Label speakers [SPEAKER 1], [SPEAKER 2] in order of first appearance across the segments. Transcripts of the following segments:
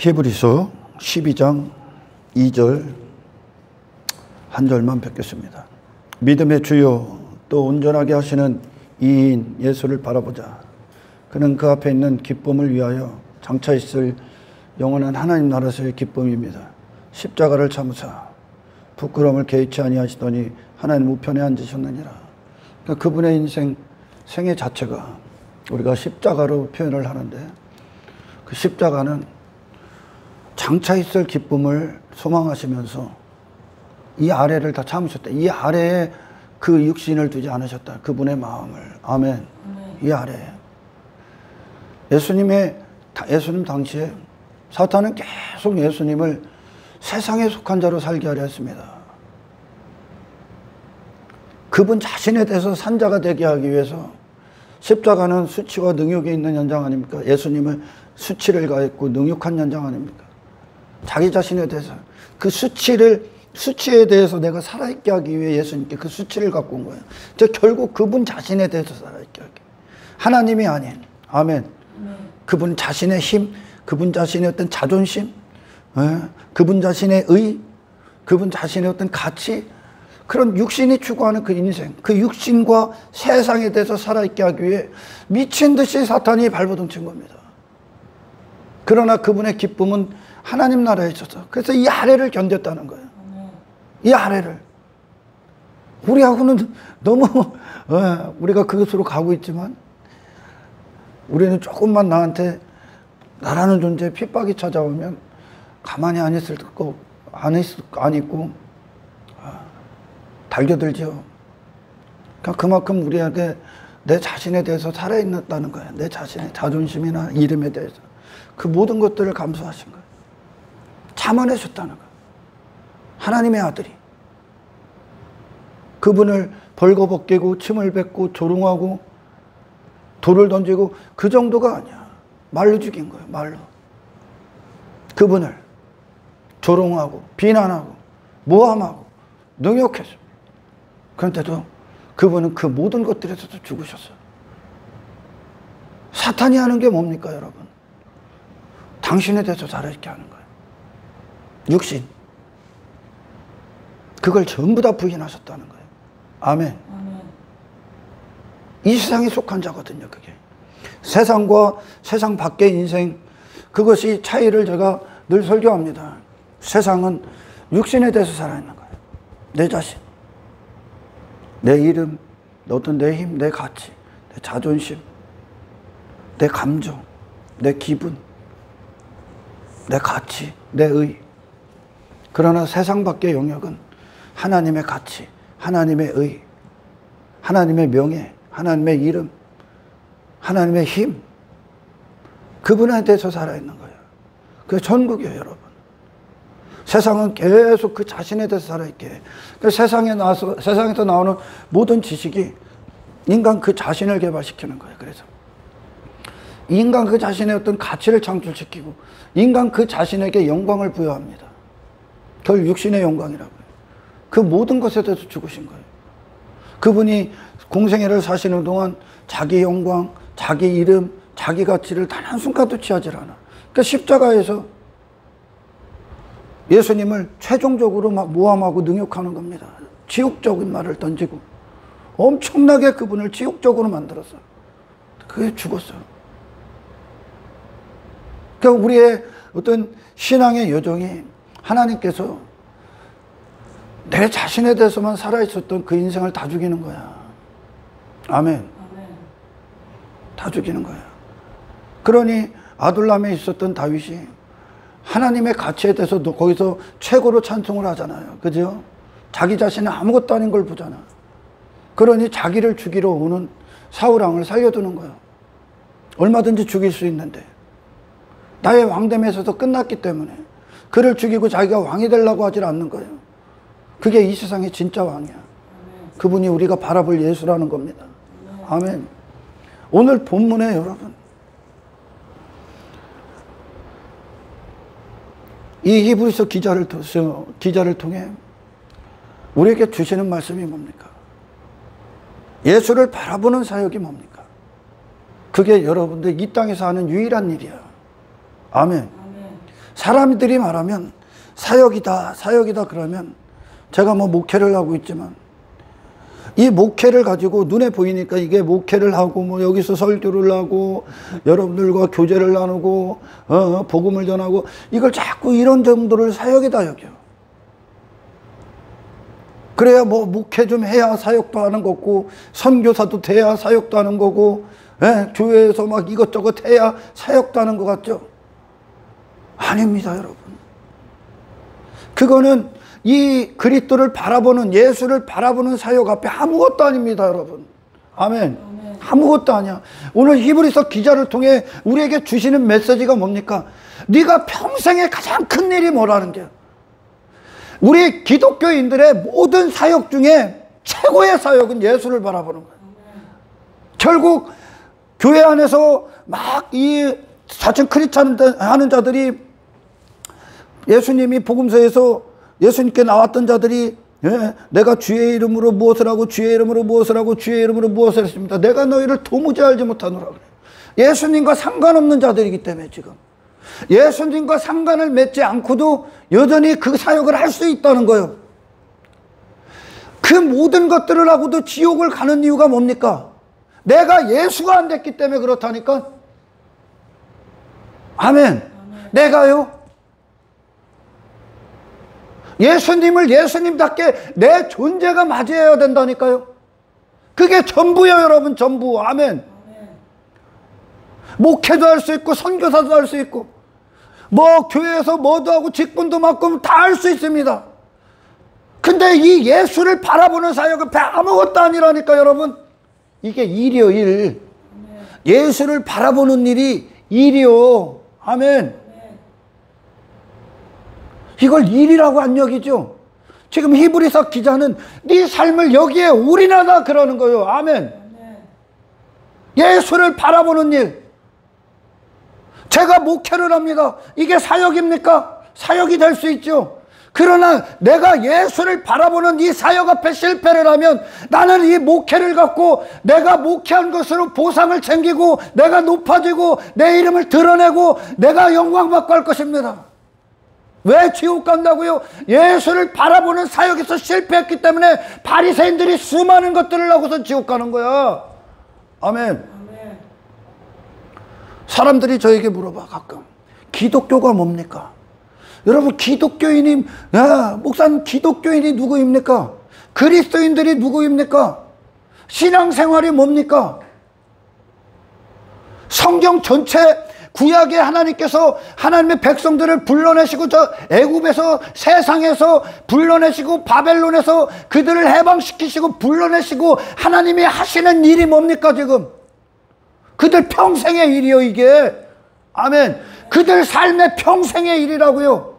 [SPEAKER 1] 히브리서 12장 2절 한 절만 뵙겠습니다. 믿음의 주요 또 온전하게 하시는 이인 예수를 바라보자. 그는 그 앞에 있는 기쁨을 위하여 장차 있을 영원한 하나님 나라에서의 기쁨입니다. 십자가를 참으사 부끄러움을 개의치 아니하시더니 하나님 우편에 앉으셨느니라. 그러니까 그분의 인생 생애 자체가 우리가 십자가로 표현을 하는데, 그 십자가는 장차 있을 기쁨을 소망하시면서 이 아래를 다 참으셨다. 이 아래에 그 육신을 두지 않으셨다. 그분의 마음을. 아멘. 이 아래에. 예수님 당시에 사탄은 계속 예수님을 세상에 속한 자로 살게 하려 했습니다. 그분 자신에 대해서 산자가 되게 하기 위해서 십자가는 수치와 능욕이 있는 현장 아닙니까? 예수님은 수치를 가했고 능욕한 현장 아닙니까? 자기 자신에 대해서 그 수치에 대해서 내가 살아있게 하기 위해 예수님께 그 수치를 갖고 온 거예요. 결국 그분 자신에 대해서 살아있게 하기. 하나님이 아닌. 아멘. 그분 자신의 힘, 그분 자신의 어떤 자존심, 그분 자신의 의, 그분 자신의 어떤 가치, 그런 육신이 추구하는 그 인생, 그 육신과 세상에 대해서 살아있게 하기 위해 미친 듯이 사탄이 발버둥 친 겁니다. 그러나 그분의 기쁨은 하나님 나라에 있어서, 그래서 이 아래를 견뎠다는 거예요. 이 아래를. 우리하고는 너무 우리가 그것으로 가고 있지만, 우리는 조금만 나라는 존재에 핍박이 찾아오면 가만히 안 있을 거, 안 있고 달겨들죠. 그러니까 그만큼 우리에게 내 자신에 대해서 살아있다는 거예요. 내 자신의 자존심이나 이름에 대해서 그 모든 것들을 감수하신 거예요. 참아내셨다는 거예요. 하나님의 아들이 그분을 벌거벗기고 침을 뱉고 조롱하고 돌을 던지고 그 정도가 아니야. 말로 죽인 거예요. 말로. 그분을 조롱하고 비난하고 모함하고 능욕했어요. 그런데도 그분은 그 모든 것들에서도 죽으셨어요. 사탄이 하는 게 뭡니까, 여러분? 당신에 대해서 살아있게 하는 거예요. 육신. 그걸 전부 다 부인하셨다는 거예요. 아멘. 이 세상에 속한 자거든요, 그게. 세상과 세상 밖의 인생, 그것이 차이를 제가 늘 설교합니다. 세상은 육신에 대해서 살아있는 거예요. 내 자신, 내 이름, 어떤 내 힘, 내 가치, 내 자존심, 내 감정, 내 기분, 내 가치, 내 의. 그러나 세상 밖의 영역은 하나님의 가치, 하나님의 의, 하나님의 명예, 하나님의 이름, 하나님의 힘, 그분에 대해서 살아있는 거예요. 그게 천국이에요, 여러분. 세상은 계속 그 자신에 대해서 살아있게 해요. 세상에서 나오는 모든 지식이 인간 그 자신을 개발시키는 거예요. 그래서 인간 그 자신의 어떤 가치를 창출시키고 인간 그 자신에게 영광을 부여합니다. 결국 육신의 영광이라고요. 그 모든 것에 대해서 죽으신 거예요. 그분이 공생애를 사시는 동안 자기 영광, 자기 이름, 자기 가치를 단 한순간도 취하지 않아. 그러니까 십자가에서 예수님을 최종적으로 막 모함하고 능욕하는 겁니다. 지옥적인 말을 던지고 엄청나게 그분을 지옥적으로 만들었어요. 그게 죽었어요. 그러니까 우리의 어떤 신앙의 여정이 하나님께서 내 자신에 대해서만 살아있었던 그 인생을 다 죽이는 거야. 아멘. 다 죽이는 거야. 그러니 아둘람에 있었던 다윗이 하나님의 가치에 대해서 거기서 최고로 찬송을 하잖아요. 그죠? 자기 자신은 아무것도 아닌 걸 보잖아. 그러니 자기를 죽이러 오는 사울왕을 살려두는 거예요. 얼마든지 죽일 수 있는데 나의 왕됨에서도 끝났기 때문에 그를 죽이고 자기가 왕이 되려고 하질 않는 거예요. 그게 이 세상의 진짜 왕이야. 그분이 우리가 바라볼 예수라는 겁니다. 아멘. 오늘 본문에 여러분, 이 히브리서 기자를 통해 우리에게 주시는 말씀이 뭡니까? 예수를 바라보는 사역이 뭡니까? 그게 여러분들 이 땅에서 하는 유일한 일이야. 아멘. 사람들이 말하면 사역이다, 사역이다 그러면 제가 뭐 목회를 하고 있지만 이 목회를 가지고 눈에 보이니까 이게 목회를 하고 뭐 여기서 설교를 하고 여러분들과 교제를 나누고 복음을 전하고 이걸 자꾸 이런 정도를 사역이다 여겨. 그래야 뭐 목회 좀 해야 사역도 하는 거고 선교사도 돼야 사역도 하는 거고 교회에서 막 이것저것 해야 사역도 하는 것 같죠? 아닙니다 여러분. 그거는 이 그리스도를 바라보는, 예수를 바라보는 사역 앞에 아무것도 아닙니다 여러분. 아멘. 아무것도 아니야. 오늘 히브리서 기자를 통해 우리에게 주시는 메시지가 뭡니까? 네가 평생에 가장 큰 일이 뭐라는 게, 우리 기독교인들의 모든 사역 중에 최고의 사역은 예수를 바라보는 거예요. 결국 교회 안에서 막 이 자칭 크리스찬 하는 자들이, 예수님이 복음서에서 예수님께 나왔던 자들이 내가 주의 이름으로 무엇을 하고 주의 이름으로 무엇을 하고 주의 이름으로 무엇을 했습니다. 내가 너희를 도무지 알지 못하노라 그래요. 예수님과 상관없는 자들이기 때문에 지금 예수님과 상관을 맺지 않고도 여전히 그 사역을 할 수 있다는 거예요. 그 모든 것들을 하고도 지옥을 가는 이유가 뭡니까? 내가 예수가 안 됐기 때문에 그렇다니까. 아멘. 내가요, 예수님을 예수님답게 내 존재가 맞이해야 된다니까요. 그게 전부예요 여러분, 전부. 아멘. 목회도 할 수 있고 선교사도 할 수 있고 뭐 교회에서 뭐도 하고 직분도 맡고 다 할 수 있습니다. 근데 이 예수를 바라보는 사역은 아무것도 아니라니까 여러분. 이게 일이요, 일. 예수를 바라보는 일이 일이요. 아멘. 이걸 일이라고 안 여기죠. 지금 히브리서 기자는 네 삶을 여기에 올인하다 그러는 거예요. 아멘. 예수를 바라보는 일. 제가 목회를 합니다. 이게 사역입니까? 사역이 될 수 있죠. 그러나 내가 예수를 바라보는 이 사역 앞에 실패를 하면 나는 이 목회를 갖고 내가 목회한 것으로 보상을 챙기고 내가 높아지고 내 이름을 드러내고 내가 영광받고 할 것입니다. 왜 지옥 간다고요? 예수를 바라보는 사역에서 실패했기 때문에 바리새인들이 수많은 것들을 하고서 지옥 가는 거야. 아멘. 사람들이 저에게 물어봐 가끔. 기독교가 뭡니까? 여러분, 기독교인이, 야, 목사님 기독교인이 누구입니까? 그리스도인들이 누구입니까? 신앙생활이 뭡니까? 성경 전체 구약에 하나님께서 하나님의 백성들을 불러내시고 저 애굽에서 세상에서 불러내시고 바벨론에서 그들을 해방시키시고 불러내시고 하나님이 하시는 일이 뭡니까 지금? 그들 평생의 일이요 이게. 아멘. 그들 삶의 평생의 일이라고요.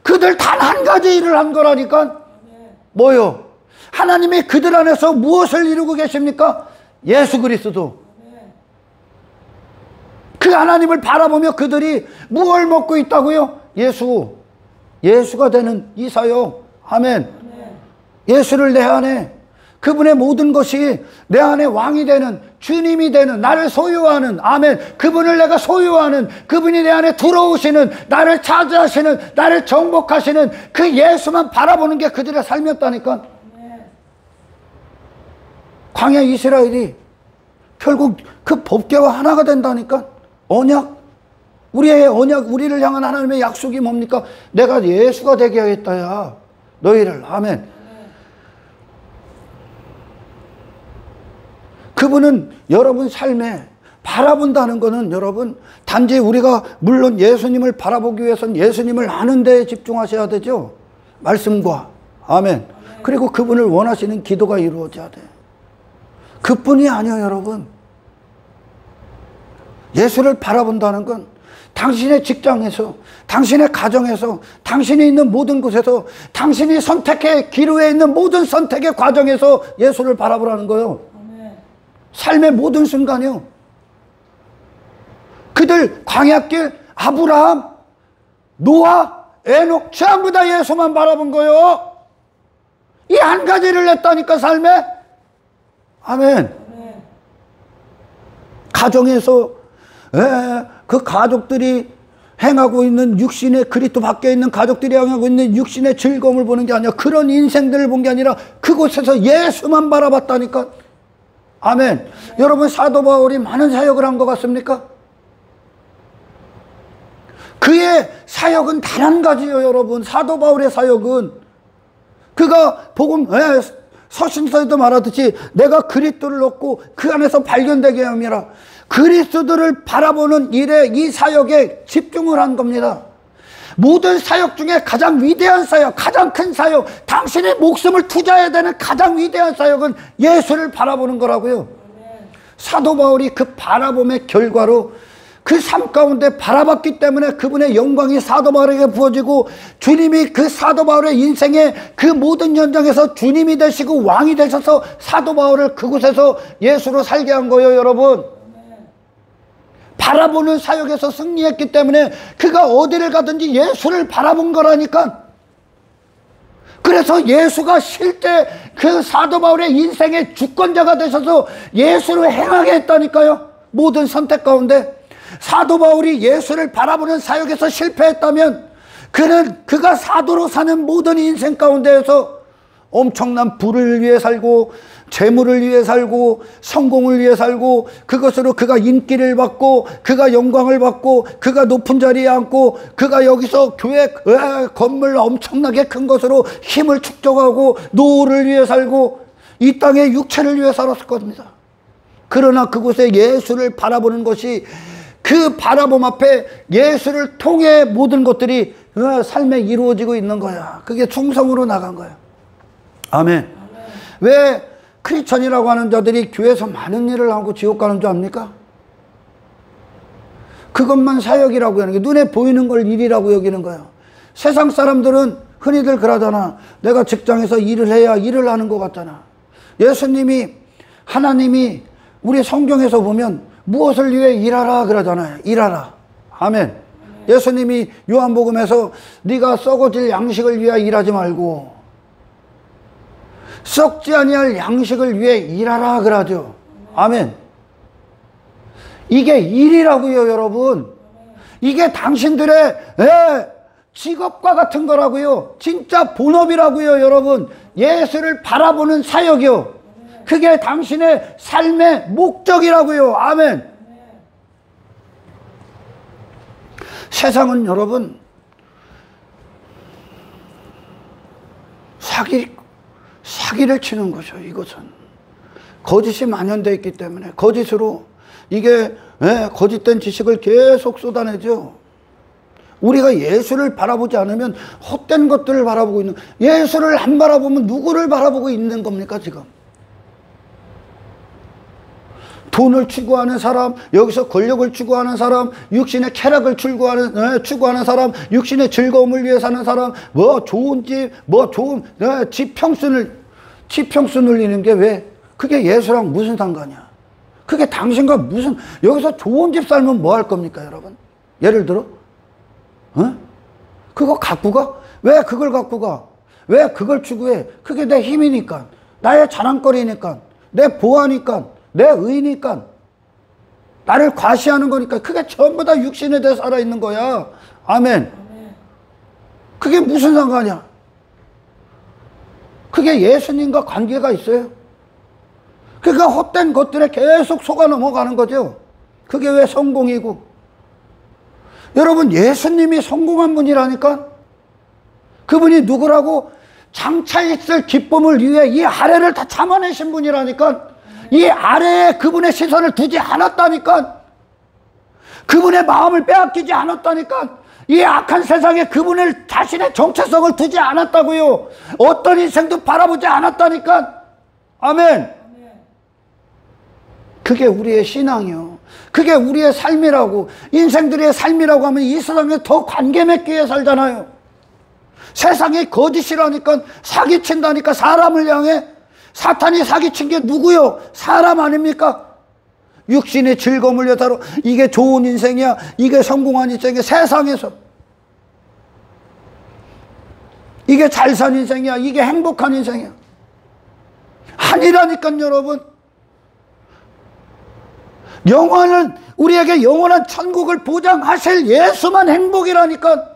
[SPEAKER 1] 그들 단 한 가지 일을 한 거라니까. 뭐요? 하나님이 그들 안에서 무엇을 이루고 계십니까? 예수 그리스도. 그 하나님을 바라보며 그들이 무엇을 먹고 있다고요? 예수가 되는 이 사역. 아멘. 예수를 내 안에, 그분의 모든 것이 내 안에 왕이 되는, 주님이 되는, 나를 소유하는, 아멘, 그분을 내가 소유하는, 그분이 내 안에 들어오시는, 나를 차지하시는, 나를 정복하시는 그 예수만 바라보는 게 그들의 삶이었다니까. 광야 이스라엘이 결국 그 법궤와 하나가 된다니까. 언약, 우리의 언약, 우리를 향한 하나님의 약속이 뭡니까? 내가 예수가 되게 하겠다야 너희를. 아멘. 그분은 여러분 삶에 바라본다는 것은 여러분 단지 우리가 물론 예수님을 바라보기 위해서는 예수님을 아는 데에 집중하셔야 되죠. 말씀과. 아멘. 그리고 그분을 원하시는 기도가 이루어져야 돼. 그뿐이 아니에요 여러분. 예수를 바라본다는 건 당신의 직장에서, 당신의 가정에서, 당신이 있는 모든 곳에서, 당신이 선택의 기로에 있는 모든 선택의 과정에서 예수를 바라보라는 거예요. 삶의 모든 순간이요. 그들 광야길, 아브라함, 노아, 에녹 전부 다 예수만 바라본 거예요. 이 한 가지를 냈다니까 삶에. 아멘. 가정에서 그 가족들이 행하고 있는 육신의 그리스도 밖에 있는 가족들이 행하고 있는 육신의 즐거움을 보는 게 아니라 그런 인생들을 본 게 아니라 그곳에서 예수만 바라봤다니까. 아멘. 여러분, 사도 바울이 많은 사역을 한 것 같습니까? 그의 사역은 단 한 가지요, 여러분. 사도 바울의 사역은 그가 복음 서신서에도 말하듯이 내가 그리스도를 얻고 그 안에서 발견되게 함이라. 그리스도를 바라보는 일에, 이 사역에 집중을 한 겁니다. 모든 사역 중에 가장 위대한 사역, 가장 큰 사역, 당신의 목숨을 투자해야 되는 가장 위대한 사역은 예수를 바라보는 거라고요. 사도 바울이 그 바라봄의 결과로 그 삶 가운데 바라봤기 때문에 그분의 영광이 사도 바울에게 부어지고, 주님이 그 사도 바울의 인생의 그 모든 현장에서 주님이 되시고 왕이 되셔서 사도 바울을 그곳에서 예수로 살게 한 거예요, 여러분. 바라보는 사역에서 승리했기 때문에 그가 어디를 가든지 예수를 바라본 거라니까. 그래서 예수가 실제 그 사도 바울의 인생의 주권자가 되셔서 예수를 행하게 했다니까요. 모든 선택 가운데 사도 바울이 예수를 바라보는 사역에서 실패했다면 그가 사도로 사는 모든 인생 가운데에서 엄청난 부를 위해 살고, 재물을 위해 살고, 성공을 위해 살고, 그것으로 그가 인기를 받고, 그가 영광을 받고, 그가 높은 자리에 앉고, 그가 여기서 교회 건물 엄청나게 큰 것으로 힘을 축적하고, 노후를 위해 살고, 이 땅의 육체를 위해 살았을 겁니다. 그러나 그곳에 예수를 바라보는 것이, 그 바라봄 앞에 예수를 통해 모든 것들이 삶에 이루어지고 있는 거야. 그게 충성으로 나간 거야. 아멘. 왜 크리스천이라고 하는 자들이 교회에서 많은 일을 하고 지옥 가는 줄 압니까? 그것만 사역이라고 하는 게, 눈에 보이는 걸 일이라고 여기는 거예요. 세상 사람들은 흔히들 그러잖아. 내가 직장에서 일을 해야 일을 하는 것 같잖아. 예수님이, 하나님이 우리 성경에서 보면 무엇을 위해 일하라 그러잖아요. 일하라. 아멘. 예수님이 요한복음에서 네가 썩어질 양식을 위해 일하지 말고 썩지 아니할 양식을 위해 일하라 그러죠. 아멘. 이게 일이라고요, 여러분. 이게 당신들의 직업과 같은 거라고요. 진짜 본업이라고요, 여러분. 예수를 바라보는 사역이요. 그게 당신의 삶의 목적이라고요. 아멘. 세상은 여러분 사기를 치는 거죠. 이것은 거짓이 만연되어 있기 때문에 거짓으로 이게 거짓된 지식을 계속 쏟아내죠. 우리가 예수를 바라보지 않으면 헛된 것들을 바라보고 있는, 예수를 안 바라보면 누구를 바라보고 있는 겁니까 지금? 돈을 추구하는 사람, 여기서 권력을 추구하는 사람, 육신의 쾌락을 추구하는 사람, 육신의 즐거움을 위해 사는 사람, 좋은 집, 좋은 지평수 늘리는 게 왜? 그게 예수랑 무슨 상관이야? 그게 당신과 무슨, 여기서 좋은 집 살면 뭐 할 겁니까, 여러분? 예를 들어? 그거 갖고 가? 왜 그걸 갖고 가? 왜 그걸 추구해? 그게 내 힘이니까, 나의 자랑거리니까, 내 보아니까, 내 의니까, 나를 과시하는 거니까. 그게 전부 다 육신에 대해 살아있는 거야. 아멘. 그게 무슨 상관이야? 그게 예수님과 관계가 있어요? 그러니까 헛된 것들에 계속 속아 넘어가는 거죠. 그게 왜 성공이고. 여러분, 예수님이 성공한 분이라니까. 그분이 누구라고? 장차 있을 기쁨을 위해 이 아래를 다 참아내신 분이라니까. 이 아래에 그분의 시선을 두지 않았다니까. 그분의 마음을 빼앗기지 않았다니까. 이 악한 세상에 그분을, 자신의 정체성을 두지 않았다고요. 어떤 인생도 바라보지 않았다니까. 아멘. 그게 우리의 신앙이요. 그게 우리의 삶이라고. 인생들의 삶이라고 하면 이 세상에 더 관계 맺기 위해 살잖아요. 세상이 거짓이라니까, 사기친다니까, 사람을 향해. 사탄이 사기친 게 누구요? 사람 아닙니까? 육신의 즐거움을 위해 살아. 이게 좋은 인생이야, 이게 성공한 인생이야. 세상에서 이게 잘 산 인생이야, 이게 행복한 인생이야. 아니라니까요, 여러분. 영원은 우리에게 영원한 천국을 보장하실 예수만 행복이라니까.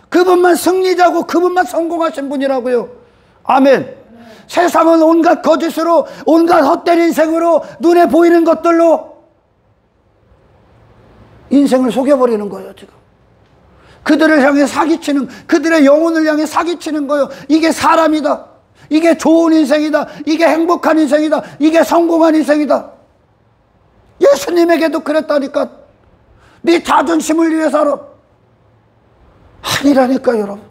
[SPEAKER 1] 그분만 승리자고 그분만 성공하신 분이라고요. 아멘. 세상은 온갖 거짓으로, 온갖 헛된 인생으로, 눈에 보이는 것들로 인생을 속여버리는 거예요. 지금 그들을 향해 사기치는, 그들의 영혼을 향해 사기치는 거예요. 이게 사람이다, 이게 좋은 인생이다, 이게 행복한 인생이다, 이게 성공한 인생이다. 예수님에게도 그랬다니까. 네 자존심을 위해 살아. 아니라니까 여러분.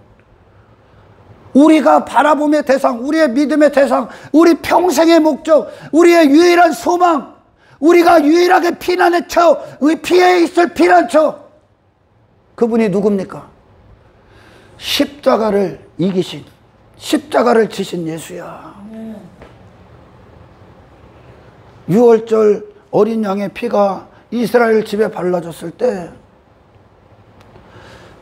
[SPEAKER 1] 우리가 바라봄의 대상, 우리의 믿음의 대상, 우리 평생의 목적, 우리의 유일한 소망, 우리가 유일하게 피난의 처, 우리 피해 있을 피난처, 그분이 누굽니까? 십자가를 이기신, 십자가를 지신 예수야. 6월절 어린 양의 피가 이스라엘 집에 발라졌을 때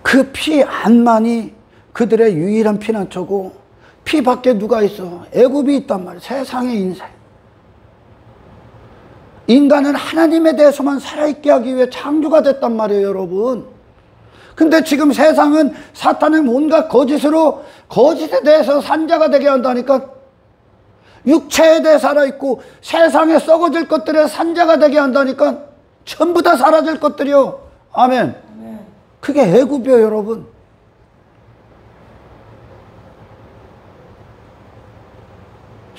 [SPEAKER 1] 그 피 안만이 그들의 유일한 피난처고, 피 밖에 누가 있어? 애굽이 있단 말이에요. 세상의 인생. 인간은 하나님에 대해서만 살아있게 하기 위해 창조가 됐단 말이에요, 여러분. 근데 지금 세상은 사탄은 온갖 거짓으로, 거짓에 대해서 산자가 되게 한다니까. 육체에 대해 살아있고 세상에 썩어질 것들에 산자가 되게 한다니까. 전부 다 사라질 것들이요. 아멘. 그게 애굽이에요, 여러분.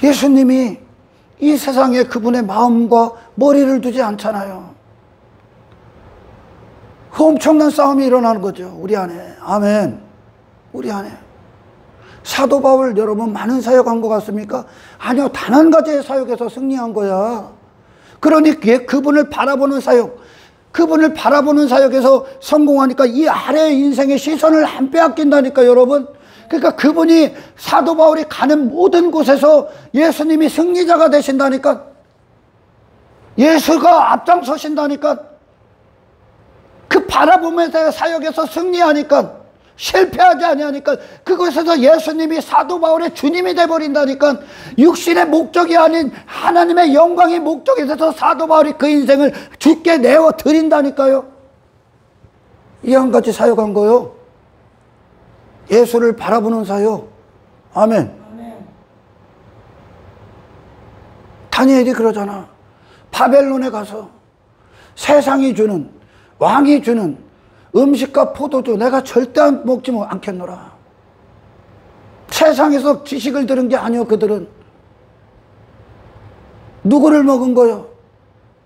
[SPEAKER 1] 예수님이 이 세상에 그분의 마음과 머리를 두지 않잖아요. 그 엄청난 싸움이 일어나는 거죠, 우리 안에. 아멘. 우리 안에. 사도 바울 여러분 많은 사역한 것 같습니까? 아니요, 단 한 가지의 사역에서 승리한 거야. 그러니 그분을 바라보는 사역, 그분을 바라보는 사역에서 성공하니까 이 아래의 인생의 시선을 안 빼앗긴다니까 여러분. 그러니까 그분이, 사도 바울이 가는 모든 곳에서 예수님이 승리자가 되신다니까. 예수가 앞장서신다니까. 그 바라보면서 사역에서 승리하니까, 실패하지 아니하니까, 그곳에서 예수님이 사도 바울의 주님이 돼버린다니까. 육신의 목적이 아닌 하나님의 영광의 목적이 돼서 사도 바울이 그 인생을 주께 내어 드린다니까요. 이 한 가지 사역한 거요. 예수를 바라보는 사역. 아멘. 다니엘이 그러잖아. 바벨론에 가서 세상이 주는, 왕이 주는 음식과 포도주 내가 절대 먹지 않겠노라. 세상에서 지식을 들은 게 아니요. 그들은 누구를 먹은 거요?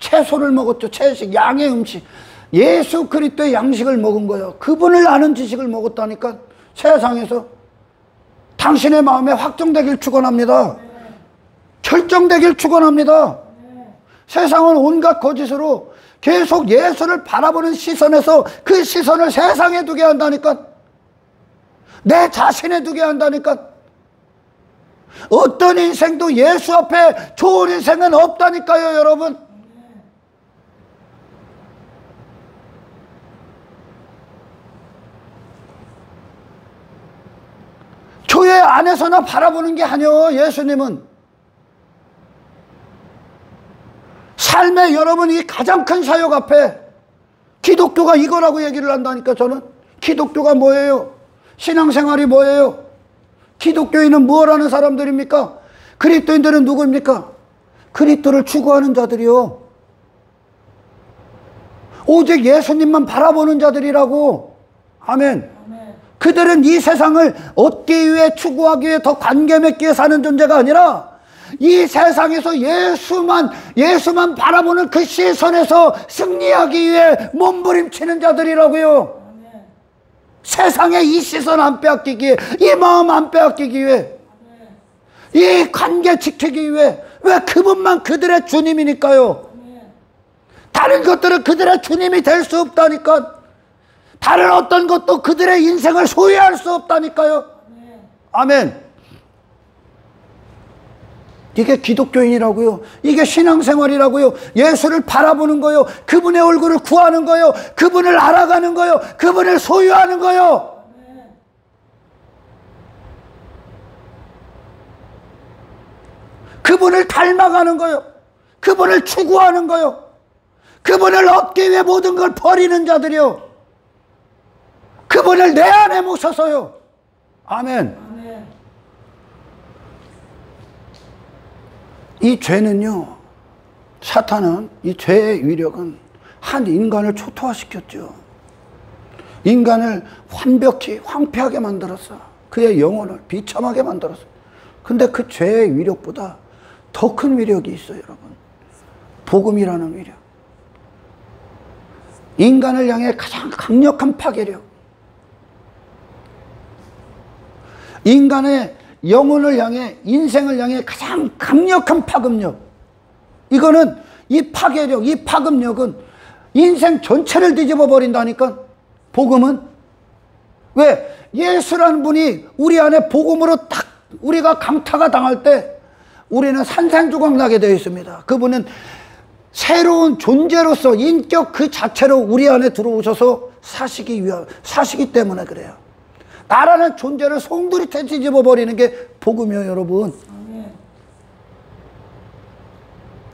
[SPEAKER 1] 채소를 먹었죠. 채식, 양의 음식, 예수 그리스도의 양식을 먹은 거요. 그분을 아는 지식을 먹었다니까. 세상에서 당신의 마음에 확정되길 축원합니다. 결정되길 축원합니다. 세상은 온갖 거짓으로 계속 예수를 바라보는 시선에서 그 시선을 세상에 두게 한다니까. 내 자신에 두게 한다니까. 어떤 인생도 예수 앞에 좋은 인생은 없다니까요, 여러분. 교회 안에서나 바라보는 게 아니요. 예수님은 삶의 여러분 이 가장 큰 사역 앞에 기독교가 이거라고 얘기를 한다니까. 저는 기독교가 뭐예요? 신앙생활이 뭐예요? 기독교인은 뭘 하는 사람들입니까? 그리스도인들은 누구입니까? 그리스도를 추구하는 자들이요. 오직 예수님만 바라보는 자들이라고. 아멘. 그들은 이 세상을 얻기 위해, 추구하기 위해, 더 관계 맺기 위해 사는 존재가 아니라 이 세상에서 예수만 바라보는 그 시선에서 승리하기 위해 몸부림치는 자들이라고요. 세상에 이 시선 안 빼앗기기 위해, 이 마음 안 빼앗기기 위해, 이 관계 지키기 위해. 왜? 그분만 그들의 주님이니까요. 다른 것들은 그들의 주님이 될 수 없다니까. 다른 어떤 것도 그들의 인생을 소유할 수 없다니까요. 아멘. 이게 기독교인이라고요. 이게 신앙생활이라고요. 예수를 바라보는 거요. 그분의 얼굴을 구하는 거요. 그분을 알아가는 거요. 그분을 소유하는 거요. 그분을 닮아가는 거요. 그분을 추구하는 거요. 그분을 얻기 위해 모든 걸 버리는 자들이요. 그분을 내 안에 모셔서요. 아멘.
[SPEAKER 2] 아멘.
[SPEAKER 1] 이 죄는요, 사탄은, 이 죄의 위력은 한 인간을 초토화시켰죠. 인간을 완벽히 황폐하게 만들었어. 그의 영혼을 비참하게 만들었어. 근데 그 죄의 위력보다 더 큰 위력이 있어요, 여러분. 복음이라는 위력. 인간을 향해 가장 강력한 파괴력. 인간의 영혼을 향해, 인생을 향해 가장 강력한 파급력. 이거는, 이 파괴력, 이 파급력은 인생 전체를 뒤집어 버린다니까. 복음은. 왜? 예수라는 분이 우리 안에 복음으로 딱 우리가 강타가 당할 때 우리는 산산조각 나게 되어 있습니다. 그분은 새로운 존재로서 인격 그 자체로 우리 안에 들어오셔서 사시기 때문에 그래요. 나라는 존재를 송두리째 뒤집어 버리는 게 복음이에요, 여러분.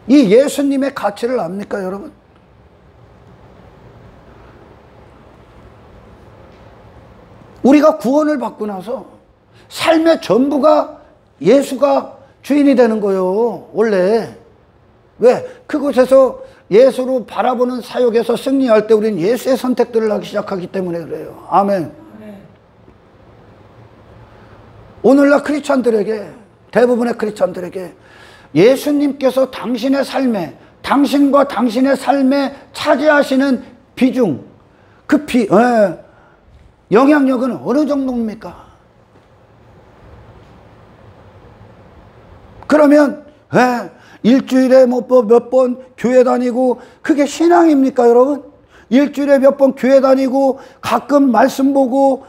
[SPEAKER 1] 이 예수님의 가치를 압니까, 여러분? 우리가 구원을 받고 나서 삶의 전부가 예수가 주인이 되는 거예요, 원래. 왜? 그곳에서 예수로 바라보는 사역에서 승리할 때 우리는 예수의 선택들을 하기 시작하기 때문에 그래요. 아멘. 오늘날 크리스찬들에게, 대부분의 크리스찬들에게 예수님께서 당신의 삶에, 당신과 당신의 삶에 차지하시는 비중, 영향력은 어느 정도입니까? 그러면 일주일에 몇 번 교회 다니고 그게 신앙입니까, 여러분? 일주일에 몇 번 교회 다니고 가끔 말씀 보고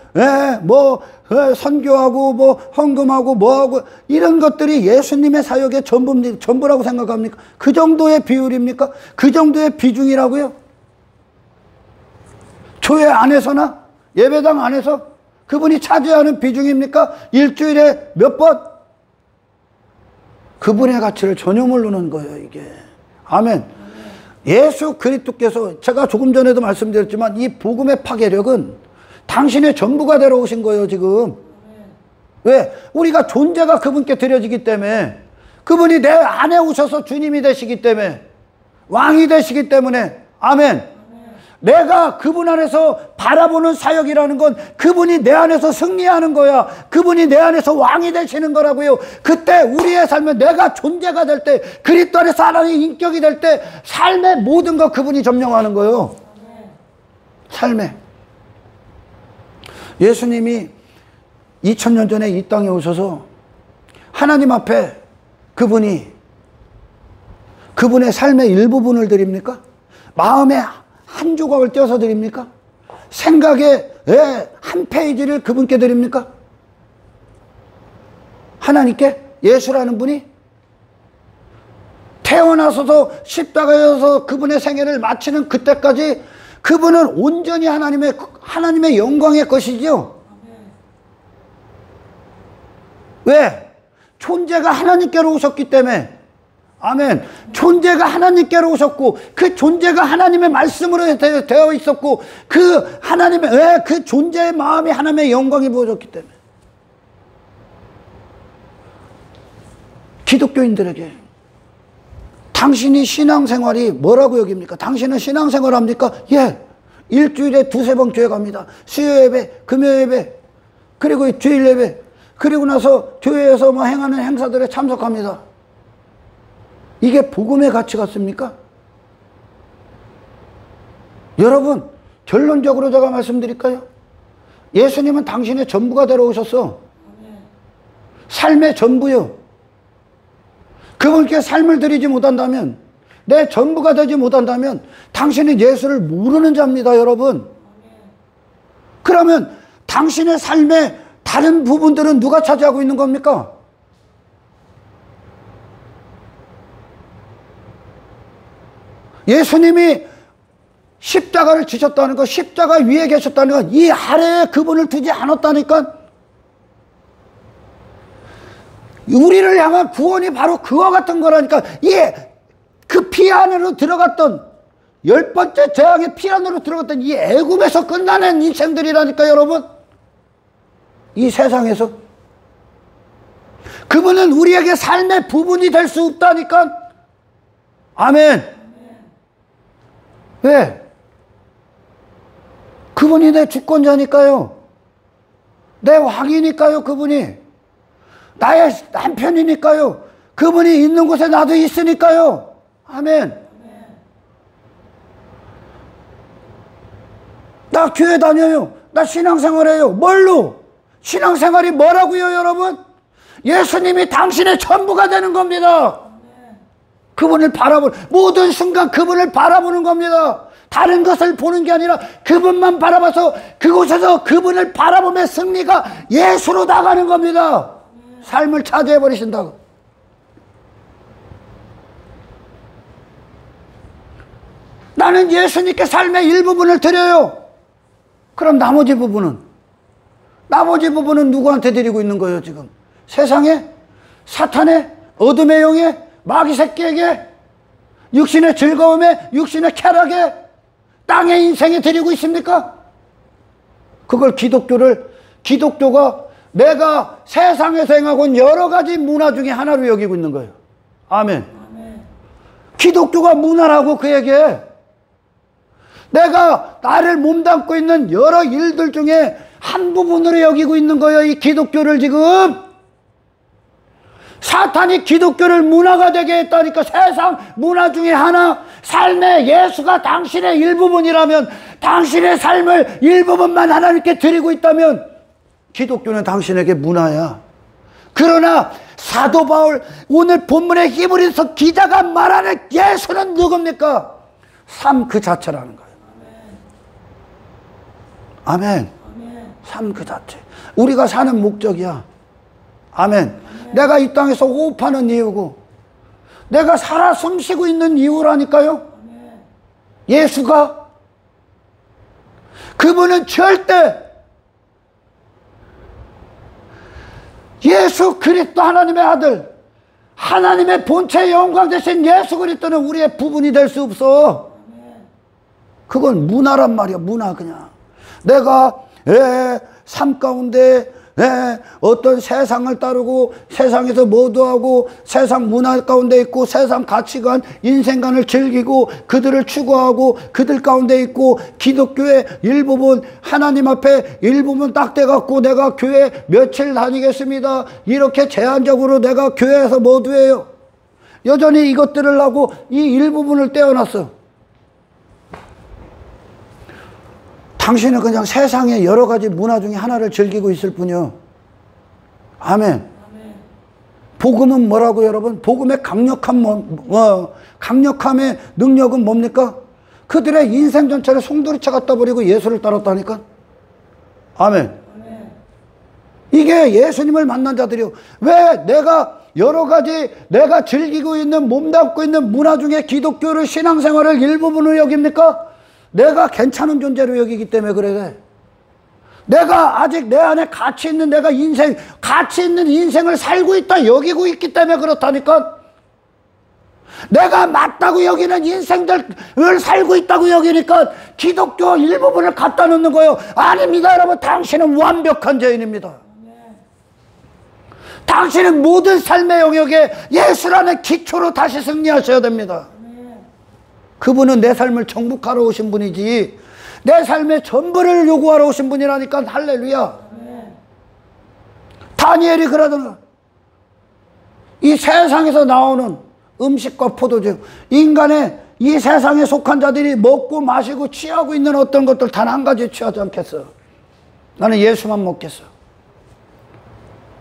[SPEAKER 1] 선교하고 뭐 헌금하고 뭐하고 이런 것들이 예수님의 사역의 전부라고 생각합니까? 그 정도의 비율입니까? 그 정도의 비중이라고요? 교회 안에서나 예배당 안에서 그분이 차지하는 비중입니까? 일주일에 몇 번? 그분의 가치를 전혀 모르는 거예요, 이게. 아멘. 예수 그리스도께서, 제가 조금 전에도 말씀드렸지만 이 복음의 파괴력은 당신의 전부가 되러 오신 거예요, 지금. 왜? 우리가 존재가 그분께 드려지기 때문에, 그분이 내 안에 오셔서 주님이 되시기 때문에, 왕이 되시기 때문에. 아멘. 내가 그분 안에서 바라보는 사역이라는 건 그분이 내 안에서 승리하는 거야. 그분이 내 안에서 왕이 되시는 거라고요. 그때 우리의 삶에 내가 존재가 될 때, 그리스도 안에서 하나님의 인격이 될 때 삶의 모든 거 그분이 점령하는 거예요. 삶에. 예수님이 2000년 전에 이 땅에 오셔서 하나님 앞에 그분의 삶의 일부분을 드립니까? 마음에 한 조각을 떼어서 드립니까? 생각의 한 페이지를 그분께 드립니까? 하나님께? 예수라는 분이? 태어나서도 십자가에서 그분의 생애를 마치는 그때까지 그분은 온전히 하나님의 영광의 것이죠. 왜? 존재가 하나님께로 오셨기 때문에. 아멘. 존재가 하나님께로 오셨고 그 존재가 하나님의 말씀으로 되어 있었고 그 하나님의 그 존재의 마음이 하나님의 영광이 부어졌기 때문에. 기독교인들에게 당신이 신앙생활이 뭐라고 여깁니까? 당신은 신앙생활 합니까? 예. 일주일에 2-3번 교회 갑니다. 수요 예배, 금요 예배, 그리고 주일 예배, 그리고 나서 교회에서 행하는 행사들에 참석합니다. 이게 복음의 가치 같습니까? 여러분, 결론적으로 제가 말씀드릴까요? 예수님은 당신의 전부가 되러 오셨어. 삶의 전부요. 그분께 삶을 드리지 못한다면, 내 전부가 되지 못한다면 당신은 예수를 모르는 자입니다, 여러분. 그러면 당신의 삶의 다른 부분들은 누가 차지하고 있는 겁니까? 예수님이 십자가를 지셨다는 것, 십자가 위에 계셨다는 것, 이 아래에 그분을 두지 않았다니까. 우리를 향한 구원이 바로 그와 같은 거라니까. 그 피 안으로 들어갔던 10번째 재앙의 피란으로 들어갔던 이 애굽에서 끝나는 인생들이라니까 여러분. 이 세상에서. 그분은 우리에게 삶의 부분이 될 수 없다니까. 아멘. 왜? 그분이 내 주권자니까요. 내 왕이니까요. 그분이 나의 남편이니까요. 그분이 있는 곳에 나도 있으니까요. 아멘. 나 교회 다녀요. 나 신앙생활해요. 뭘로? 신앙생활이 뭐라고요 여러분? 예수님이 당신의 전부가 되는 겁니다. 그분을 모든 순간 그분을 바라보는 겁니다. 다른 것을 보는 게 아니라 그분만 바라봐서 그곳에서 그분을 바라보며 승리가 예수로 나가는 겁니다. 삶을 차지해 버리신다고. 나는 예수님께 삶의 일부분을 드려요. 그럼 나머지 부분은 누구한테 드리고 있는 거예요 지금? 세상에? 사탄에? 어둠의 영에? 마귀 새끼에게? 육신의 즐거움에? 육신의 쾌락에? 땅의 인생에 드리고 있습니까? 그걸 기독교가 내가 세상에서 행하고 있는 여러 가지 문화 중에 하나로 여기고 있는 거예요. 아멘. 기독교가 문화라고 그에게. 내가 나를 몸담고 있는 여러 일들 중에 한 부분으로 여기고 있는 거예요. 이 기독교를 지금. 사탄이 기독교를 문화가 되게 했다니까. 세상 문화 중에 하나. 삶의 예수가 당신의 일부분이라면, 당신의 삶을 일부분만 하나님께 드리고 있다면 기독교는 당신에게 문화야. 그러나 사도 바울, 오늘 본문의 히브리서 기자가 말하는 예수는 누굽니까? 삶 그 자체라는 거예요. 아멘. 삶 그 자체. 우리가 사는 목적이야. 아멘. 내가 이 땅에서 호흡하는 이유고, 내가 살아 숨쉬고 있는 이유라니까요. 예수가. 그분은 절대 예수 그리스도 하나님의 아들, 하나님의 본체의 영광 되신 예수 그리스도는 우리의 부분이 될 수 없어. 그건 문화란 말이야. 문화. 그냥 내가 삶 가운데 어떤 세상을 따르고 세상에서 모두하고 세상 문화 가운데 있고 세상 가치관, 인생관을 즐기고 그들을 추구하고 그들 가운데 있고, 기독교의 일부분, 하나님 앞에 일부분 딱 돼갖고 내가 교회 며칠 다니겠습니다 이렇게 제한적으로 내가 교회에서 모두예요. 여전히 이것들을 하고 이 일부분을 떼어놨어. 당신은 그냥 세상의 여러 가지 문화 중에 하나를 즐기고 있을 뿐이요. 아멘. 복음은 뭐라고 여러분? 복음의 강력함의 능력은 뭡니까? 그들의 인생 전체를 송두리째 갖다 버리고 예수를 따랐다니까. 아멘. 이게 예수님을 만난 자들이요. 왜 내가 여러 가지 내가 즐기고 있는, 몸담고 있는 문화 중에 기독교를, 신앙생활을 일부분으로 여깁니까? 내가 괜찮은 존재로 여기기 때문에 그래. 내가 아직 내 안에 가치 있는 가치 있는 인생을 살고 있다 여기고 있기 때문에 그렇다니까. 내가 맞다고 여기는 인생들을 살고 있다고 여기니까 기독교 일부분을 갖다 놓는 거예요. 아닙니다 여러분. 당신은 완벽한 죄인입니다. 당신은 모든 삶의 영역에 예수라는 기초로 다시 승리하셔야 됩니다. 그분은 내 삶을 정복하러 오신 분이지 내 삶의 전부를 요구하러 오신 분이라니까. 할렐루야. 다니엘이 그러더라. 이 세상에서 나오는 음식과 포도주, 인간의 이 세상에 속한 자들이 먹고 마시고 취하고 있는 어떤 것들 단 한 가지 취하지 않겠어. 나는 예수만 먹겠어.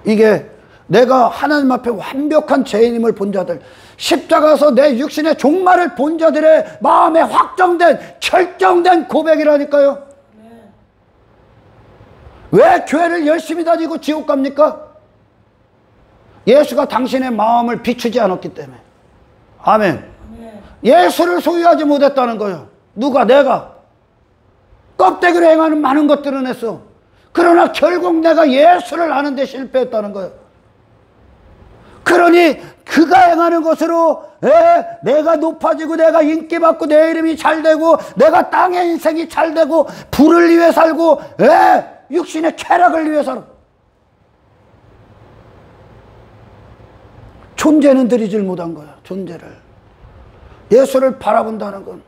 [SPEAKER 1] 이게 내가 하나님 앞에 완벽한 죄인임을 본 자들, 십자가에서 내 육신의 종말을 본 자들의 마음에 확정된 결정된 고백이라니까요. 왜 교회를 열심히 다니고 지옥 갑니까? 예수가 당신의 마음을 비추지 않았기 때문에. 아멘. 예수를 소유하지 못했다는 거예요. 누가? 내가. 껍데기로 행하는 많은 것들은 했어. 그러나 결국 내가 예수를 아는 데 실패했다는 거예요. 그러니 그가 행하는 것으로 내가 높아지고 내가 인기받고 내 이름이 잘되고 내가 땅의 인생이 잘되고 부를 위해 살고 육신의 쾌락을 위해 살고 존재는 드리질 못한 거야. 존재를. 예수를 바라본다는 건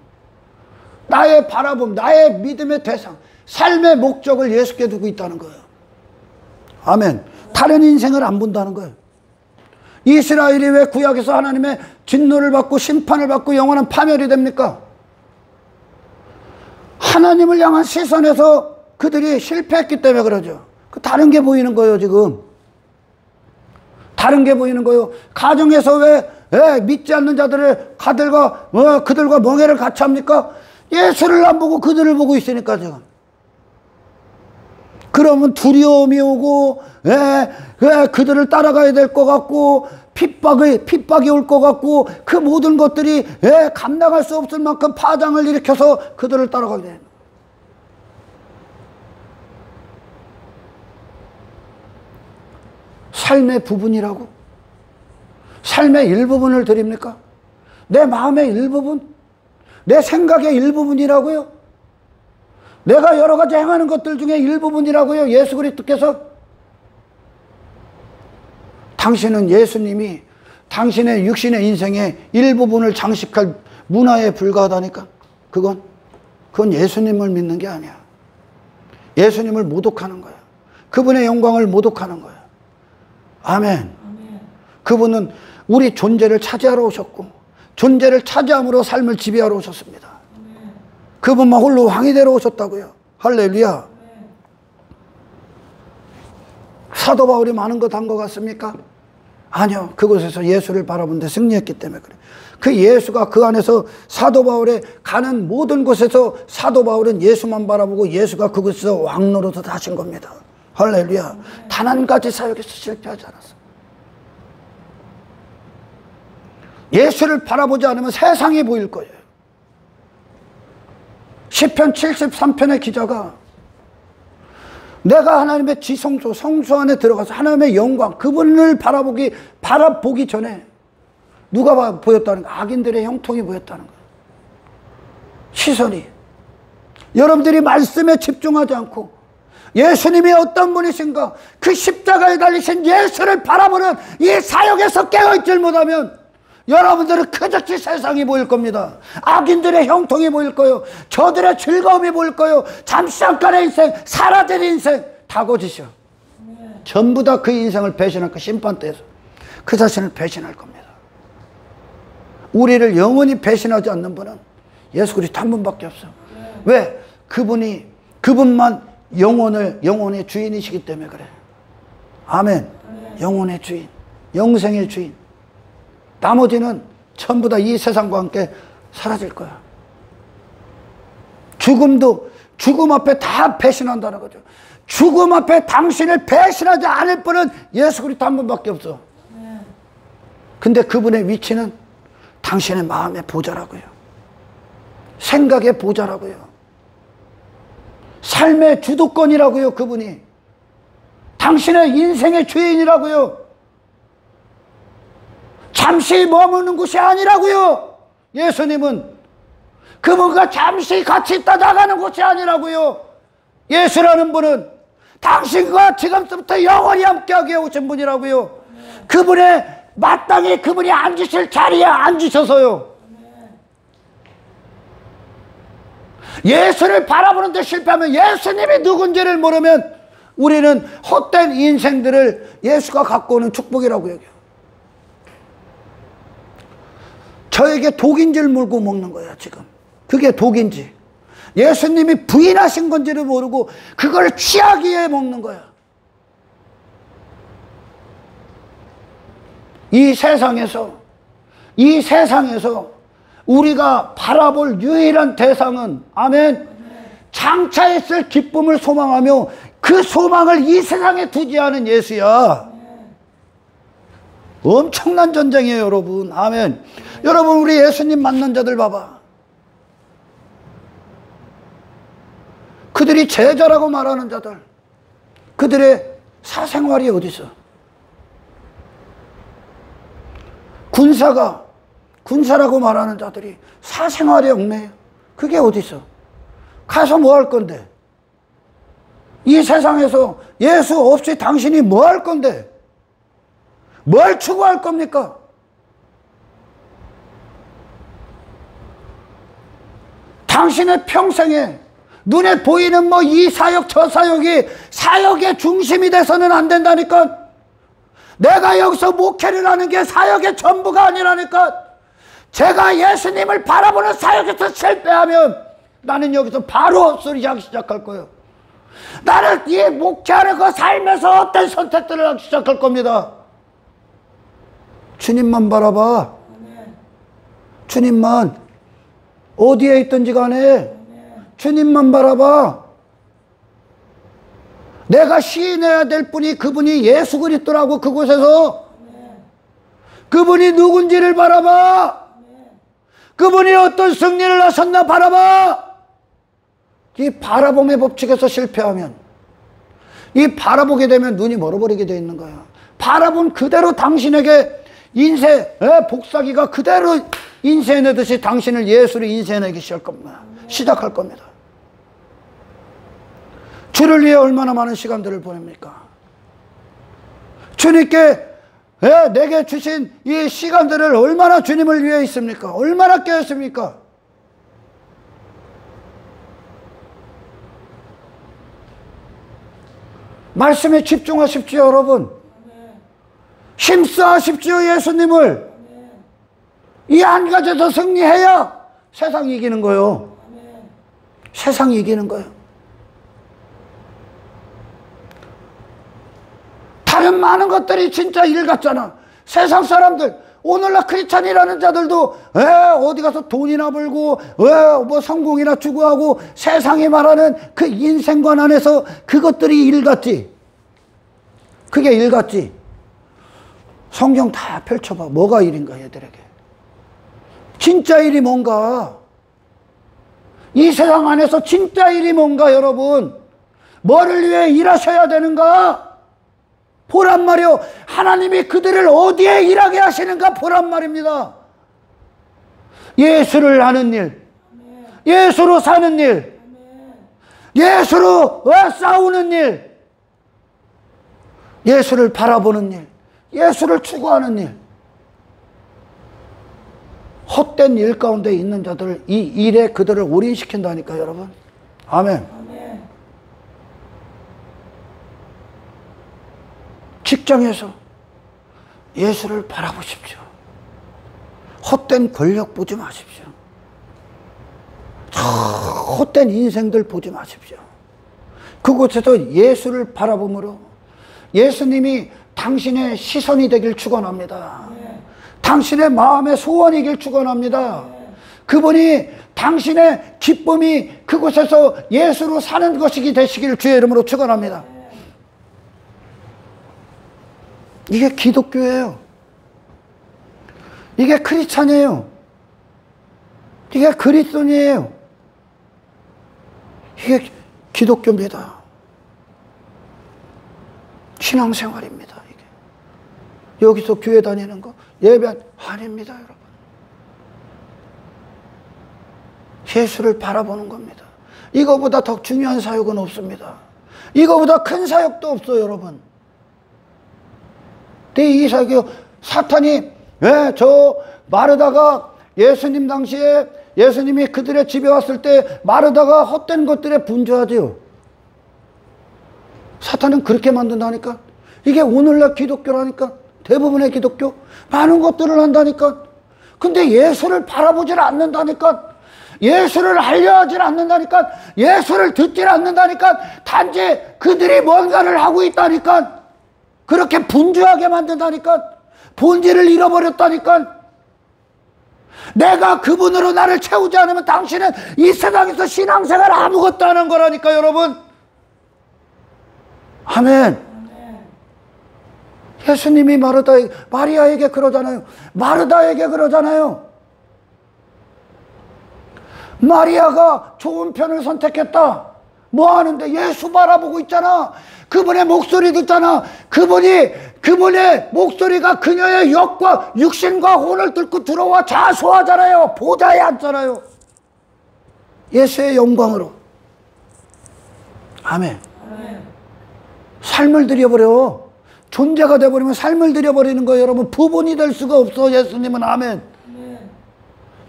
[SPEAKER 1] 나의 바라봄, 나의 믿음의 대상, 삶의 목적을 예수께 두고 있다는 거예요. 아멘. 다른 인생을 안 본다는 거예요. 이스라엘이 왜 구약에서 하나님의 진노를 받고 심판을 받고 영원한 파멸이 됩니까? 하나님을 향한 시선에서 그들이 실패했기 때문에 그러죠. 다른 게 보이는 거예요, 지금. 다른 게 보이는 거예요. 가정에서 왜 믿지 않는 자들을 그들과 멍해를 같이 합니까? 예수를 안 보고 그들을 보고 있으니까 지금. 그러면 두려움이 오고 그들을 따라가야 될 것 같고 핍박이 올 것 같고 그 모든 것들이 감당할 수 없을 만큼 파장을 일으켜서 그들을 따라가게 됩니다. 삶의 부분이라고? 삶의 일부분을 드립니까? 내 마음의 일부분? 내 생각의 일부분이라고요? 내가 여러 가지 행하는 것들 중에 일부분이라고요? 예수 그리스도께서? 당신은 예수님이 당신의 육신의 인생의 일부분을 장식할 문화에 불과하다니까? 그건 예수님을 믿는 게 아니야. 예수님을 모독하는 거야. 그분의 영광을 모독하는 거야. 아멘. 그분은 우리 존재를 차지하러 오셨고 존재를 차지함으로 삶을 지배하러 오셨습니다. 그분만 홀로 왕이 되러 오셨다고요. 할렐루야. 사도 바울이 많은 것 한 것 같습니까? 아니요. 그곳에서 예수를 바라본 데 승리했기 때문에 그래요. 그 예수가 그 안에서 사도 바울의 가는 모든 곳에서 사도 바울은 예수만 바라보고 예수가 그곳에서 왕노릇을 하신 겁니다. 할렐루야. 단 한 가지 사역에서 실패하지 않았어. 예수를 바라보지 않으면 세상이 보일 거예요. 시편 73편의 기자가 내가 하나님의 지성소, 성소 안에 들어가서 하나님의 영광, 그분을 바라보기 전에 누가 보였다는 거예요? 악인들의 형통이 보였다는 거예요. 시선이. 여러분들이 말씀에 집중하지 않고 예수님이 어떤 분이신가, 그 십자가에 달리신 예수를 바라보는 이 사역에서 깨어있질 못하면 여러분들은 그저께 세상이 보일 겁니다. 악인들의 형통이 보일 거예요. 저들의 즐거움이 보일 거예요. 잠시 잠깐의 인생, 사라질 인생 다 거짓이요. 전부 다 그 인생을 배신할 거, 심판대에서 그 자신을 배신할 겁니다. 우리를 영원히 배신하지 않는 분은 예수 그리스도 한 분밖에 없어요. 왜? 그분만 영혼의 주인이시기 때문에 그래요. 아멘. 영혼의 주인, 영생의 주인. 나머지는 전부 다 이 세상과 함께 사라질 거야. 죽음 앞에 다 배신한다는 거죠. 죽음 앞에 당신을 배신하지 않을 분은 예수 그리스도 한 분밖에 없어. 근데 그분의 위치는 당신의 마음의 보좌라고요. 생각의 보좌라고요. 삶의 주도권이라고요. 그분이 당신의 인생의 주인이라고요. 잠시 머무는 곳이 아니라고요. 예수님은 그분과 잠시 같이 있다 나가는 곳이 아니라고요. 예수라는 분은 당신과 지금부터 영원히 함께하게 오신 분이라고요. 그분의 마땅히 그분이 앉으실 자리에 앉으셔서요. 예수를 바라보는 데 실패하면, 예수님이 누군지를 모르면 우리는 헛된 인생들을 예수가 갖고 오는 축복이라고 여겨요. 저에게 독인지를 물고 먹는 거야 지금. 그게 독인지, 예수님이 부인하신 건지를 모르고 그걸 취하기 위해 먹는 거야. 이 세상에서 우리가 바라볼 유일한 대상은, 아멘, 장차있을 기쁨을 소망하며 그 소망을 이 세상에 두지 않은 예수야. 엄청난 전쟁이에요 여러분. 아멘. 여러분, 우리 예수님 만난 자들 봐봐. 그들이 제자라고 말하는 자들, 그들의 사생활이 어디 있어? 군사라고 말하는 자들이 사생활에 얽매여. 그게 어디 있어? 가서 뭐 할 건데? 이 세상에서 예수 없이 당신이 뭐 할 건데? 뭘 추구할 겁니까? 당신의 평생에 눈에 보이는 뭐 이 사역 저 사역이 사역의 중심이 돼서는 안 된다니까. 내가 여기서 목회를 하는 게 사역의 전부가 아니라니까. 제가 예수님을 바라보는 사역에서 실패하면 나는 여기서 바로 헛소리 하기 시작할 거예요. 나는 이 목회하는 그 삶에서 어떤 선택들을 하기 시작할 겁니다. 주님만 바라봐. 주님만 어디에 있든지 간에 주님만 바라봐. 내가 시인해야 될 분이 그분이 예수 그리스도라고 그곳에서 그분이 누군지를 바라봐. 그분이 어떤 승리를 하셨나 바라봐. 이 바라봄의 법칙에서 실패하면, 이 바라보게 되면 눈이 멀어버리게 되어 있는 거야. 바라본 그대로 당신에게 인쇄 복사기가 그대로 인쇄해내듯이 당신을 예수를 인쇄해내기 시작할 겁니다. 주를 위해 얼마나 많은 시간들을 보냅니까? 주님께 내게 주신 이 시간들을 얼마나 주님을 위해 있습니까? 얼마나 깨었습니까? 말씀에 집중하십시오, 여러분. 힘써하십시오, 예수님을. 이 한 가지에서 승리해야 세상이 이기는 거예요. 세상이 이기는 거예요. 다른 많은 것들이 진짜 일 같잖아. 세상 사람들, 오늘날 크리스찬이라는 자들도 어디 가서 돈이나 벌고 뭐 성공이나 추구하고 세상이 말하는 그 인생관 안에서 그것들이 일 같지. 그게 일 같지. 성경 다 펼쳐봐. 뭐가 일인가 얘들에게. 진짜 일이 뭔가. 이 세상 안에서 진짜 일이 뭔가 여러분. 뭐를 위해 일하셔야 되는가? 보란 말이요. 하나님이 그들을 어디에 일하게 하시는가 보란 말입니다. 예수를 아는 일, 예수로 사는 일, 예수로 싸우는 일, 예수를 바라보는 일, 예수를 추구하는 일. 헛된 일 가운데 있는 자들, 이 일에 그들을 올인시킨다니까 여러분. 아멘. 직장에서 예수를 바라보십시오. 헛된 권력 보지 마십시오. 헛된 인생들 보지 마십시오. 그곳에서 예수를 바라봄으로 예수님이 당신의 시선이 되길 축원합니다. 당신의 마음의 소원이길 축원합니다. 그분이 당신의 기쁨이 그곳에서 예수로 사는 것이 되시길 주의 이름으로 축원합니다. 이게 기독교예요. 이게 크리스찬이에요. 이게 그리스도인이에요. 이게 기독교입니다. 신앙생활입니다. 이게 여기서 교회 다니는 거 예배 아닙니다, 여러분. 예수를 바라보는 겁니다. 이거보다 더 중요한 사역은 없습니다. 이거보다 큰 사역도 없어요, 여러분. 이 사역이요. 사탄이 저 마르다가 예수님 당시에 예수님이 그들의 집에 왔을 때 마르다가 헛된 것들에 분주하지요. 사탄은 그렇게 만든다니까. 이게 오늘날 기독교라니까. 대부분의 기독교 많은 것들을 한다니까. 근데 예수를 바라보질 않는다니까. 예수를 알려하질 않는다니까. 예수를 듣질 않는다니까. 단지 그들이 뭔가를 하고 있다니까. 그렇게 분주하게 만든다니까. 본질을 잃어버렸다니까. 내가 그분으로 나를 채우지 않으면 당신은 이 세상에서 신앙생활 아무것도 안 한 거라니까, 여러분. 아멘. 예수님이 마리아에게 그러잖아요. 마르다에게 그러잖아요. 마리아가 좋은 편을 선택했다. 뭐 하는데? 예수 바라보고 있잖아. 그분의 목소리 듣잖아. 그분이 그분의 목소리가 그녀의 영과 육신과 혼을 뚫고 들어와 자수하잖아요. 보좌에 앉잖아요. 예수의 영광으로. 아멘. 삶을 들여버려. 존재가 되어버리면 삶을 들여버리는 거예요. 여러분, 부분이 될 수가 없어. 예수님은. 아멘.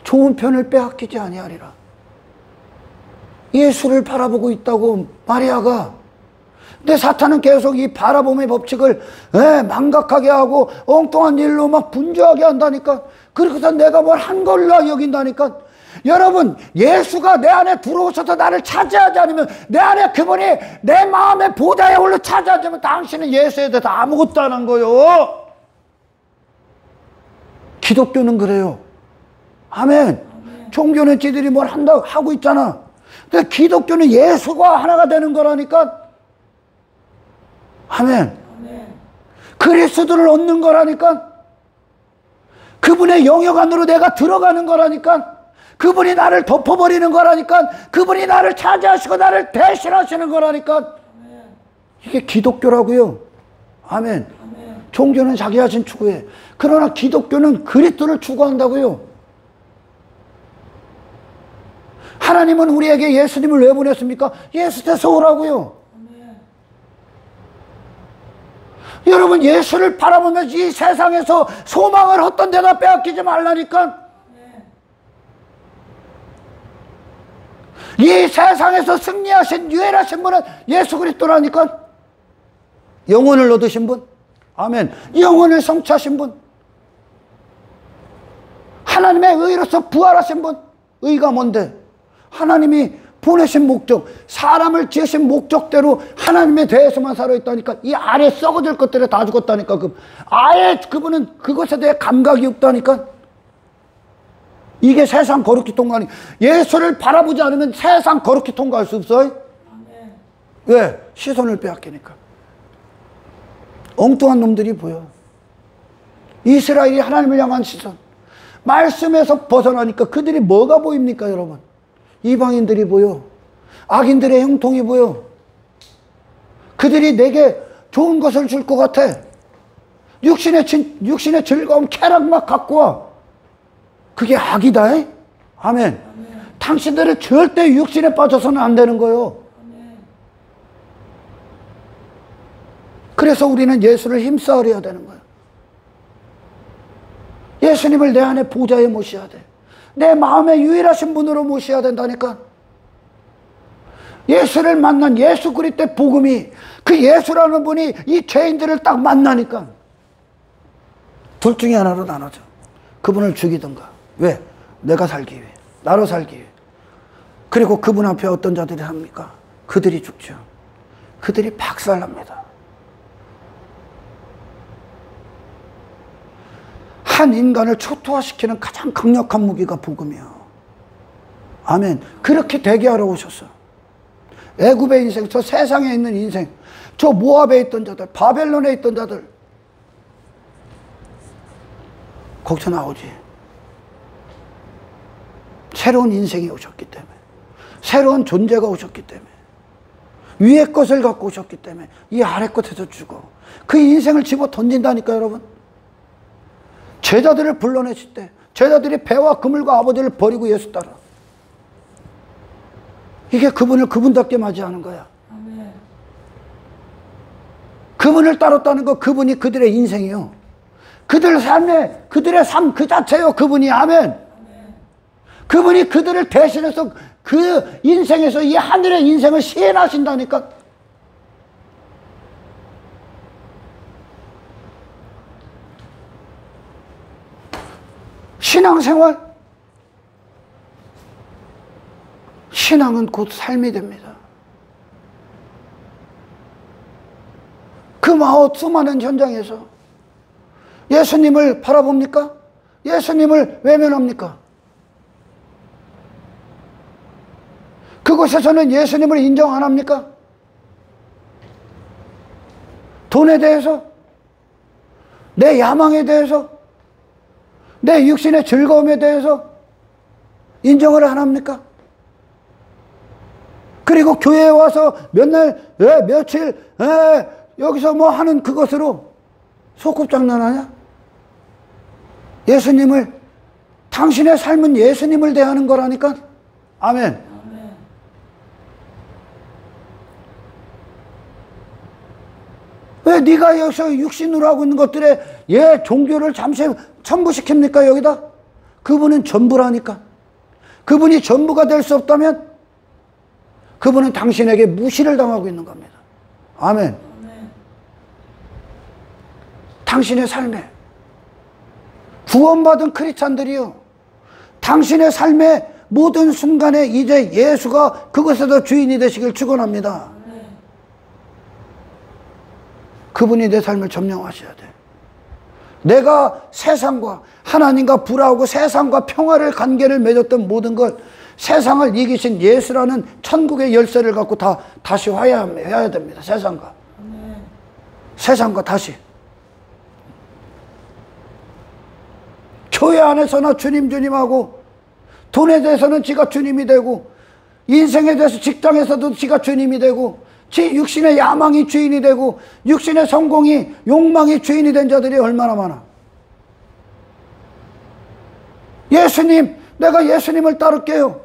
[SPEAKER 1] 좋은 편을 빼앗기지 아니하리라. 예수를 바라보고 있다고 마리아가. 근데 사탄은 계속 이 바라봄의 법칙을 망각하게 하고 엉뚱한 일로 막 분주하게 한다니까. 그래서 내가 뭘 한 걸로 여긴다니까. 여러분, 예수가 내 안에 들어오셔서 나를 차지하지 않으면, 내 안에 그분이 내 마음의 보좌에 올라 차지하지 않으면 당신은 예수에 대해서 아무것도 안 한 거요. 기독교는 그래요. 아멘. 종교는 지들이 뭘 한다고 하고 있잖아. 근데 기독교는 예수가 하나가 되는 거라니까. 아멘. 그리스도를 얻는 거라니까. 그분의 영역 안으로 내가 들어가는 거라니까. 그분이 나를 덮어버리는 거라니까. 그분이 나를 차지하시고 나를 대신하시는 거라니까. 이게 기독교라고요. 아멘. 종교는 자기 자신 추구해. 그러나 기독교는 그리스도를 추구한다고요. 하나님은 우리에게 예수님을 왜 보냈습니까? 예수 돼서 오라고요. 여러분, 예수를 바라보면서 이 세상에서 소망을 헛된 데다 빼앗기지 말라니까. 이 세상에서 승리하신 유일하신 분은 예수 그리스도라니까. 영혼을 얻으신 분. 아멘. 영혼을 성취하신 분. 하나님의 의로서 부활하신 분. 의가 뭔데? 하나님이 보내신 목적, 사람을 지으신 목적대로 하나님에 대해서만 살아있다니까. 이 아래 썩어질 것들에 다 죽었다니까. 아예 그분은 그것에 대해 감각이 없다니까. 이게 세상 거룩히 통과하니. 예수를 바라보지 않으면 세상 거룩히 통과할 수 없어요. 왜? 시선을 빼앗기니까. 엉뚱한 놈들이 보여. 이스라엘이 하나님을 향한 시선. 말씀에서 벗어나니까 그들이 뭐가 보입니까, 여러분? 이방인들이 보여. 악인들의 형통이 보여. 그들이 내게 좋은 것을 줄 것 같아. 육신의 즐거움, 쾌락 막 갖고 와. 그게 악이다. 아멘. 당신들은 절대 육신에 빠져서는 안 되는 거예요. 그래서 우리는 예수를 힘싸으려야 되는 거예요. 예수님을 내 안에 보좌에 모셔야 돼. 내 마음에 유일하신 분으로 모셔야 된다니까. 예수를 만난 예수 그리스도의 복음이, 그 예수라는 분이 이 죄인들을 딱 만나니까 둘 중에 하나로 나눠져. 그분을 죽이든가. 왜? 내가 살기 위해. 나로 살기 위해. 그리고 그분 앞에 어떤 자들이 합니까? 그들이 죽죠. 그들이 박살납니다. 한 인간을 초토화시키는 가장 강력한 무기가 복음이에요. 아멘. 그렇게 대기하러 오셨어. 애굽의 인생, 저 세상에 있는 인생, 저 모압에 있던 자들, 바벨론에 있던 자들, 거기서 나오지. 새로운 인생이 오셨기 때문에, 새로운 존재가 오셨기 때문에, 위의 것을 갖고 오셨기 때문에 이 아래 것에서 죽어. 그 인생을 집어 던진다니까, 여러분. 제자들을 불러내실 때 제자들이 배와 그물과 아버지를 버리고 예수 따라. 이게 그분을 그분답게 맞이하는 거야. 아멘. 그분을 따랐다는 거, 그분이 그들의 인생이요. 그들의 삶 그 자체요. 그분이. 아멘. 아멘. 그분이 그들을 대신해서 그 인생에서 이 하늘의 인생을 시행하신다니까. 신앙생활, 신앙은 곧 삶이 됩니다. 그 수많은 현장에서 예수님을 바라봅니까? 예수님을 외면합니까? 그곳에서는 예수님을 인정 안 합니까? 돈에 대해서, 내 야망에 대해서, 내 육신의 즐거움에 대해서 인정을 안 합니까? 그리고 교회에 와서 몇 날, 며칠, 여기서 뭐 하는 그것으로 소꿉장난하냐? 예수님을, 당신의 삶은 예수님을 대하는 거라니까. 아멘. 왜 네가 여기서 육신으로 하고 있는 것들에 종교를 잠시 첨부시킵니까 여기다? 그분은 전부라니까. 그분이 전부가 될 수 없다면 그분은 당신에게 무시를 당하고 있는 겁니다. 아멘. 당신의 삶에 구원받은 크리스찬들이요, 당신의 삶의 모든 순간에 이제 예수가 그것에도 주인이 되시길 축원합니다. 그분이 내 삶을 점령하셔야 돼. 내가 세상과 하나님과 불화하고 세상과 평화를 관계를 맺었던 모든 것, 세상을 이기신 예수라는 천국의 열쇠를 갖고 다시 화해해야 됩니다. 세상과 다시. 교회 안에서나 주님 주님하고, 돈에 대해서는 지가 주님이 되고, 인생에 대해서 직장에서도 지가 주님이 되고, 지 육신의 야망이 주인이 되고, 육신의 성공이, 욕망이 주인이 된 자들이 얼마나 많아. 예수님, 내가 예수님을 따를게요.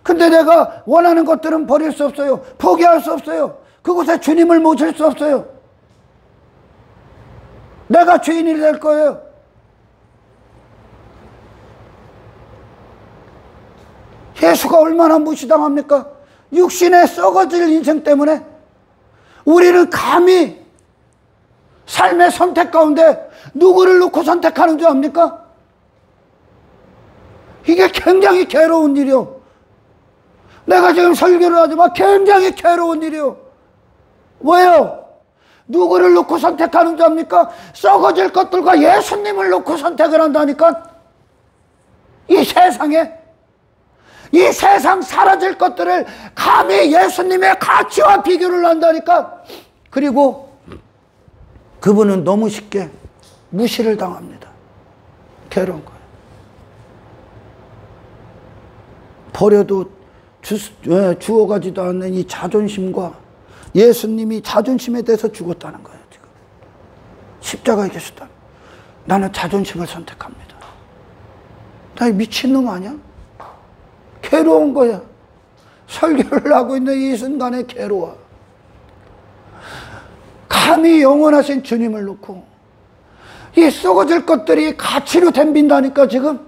[SPEAKER 1] 근데 내가 원하는 것들은 버릴 수 없어요. 포기할 수 없어요. 그곳에 주님을 모실 수 없어요. 내가 주인이 될 거예요. 예수가 얼마나 무시당합니까? 육신의 썩어질 인생 때문에 우리는 감히 삶의 선택 가운데 누구를 놓고 선택하는 줄 압니까? 이게 굉장히 괴로운 일이요. 내가 지금 설교를 하지만 굉장히 괴로운 일이요. 왜요? 누구를 놓고 선택하는 줄 압니까? 썩어질 것들과 예수님을 놓고 선택을 한다니까. 이 세상 사라질 것들을 감히 예수님의 가치와 비교를 한다니까. 그리고 그분은 너무 쉽게 무시를 당합니다. 괴로운 거예요. 버려도 주어가지도 않는 이 자존심과, 예수님이 자존심에 대해서 죽었다는 거예요. 지금 십자가에 계셨다. 나는 자존심을 선택합니다. 나 미친놈 아니야? 괴로운 거야. 설교를 하고 있는 이 순간에 괴로워. 감히 영원하신 주님을 놓고 이 썩어질 것들이 가치로 덤빈다니까 지금.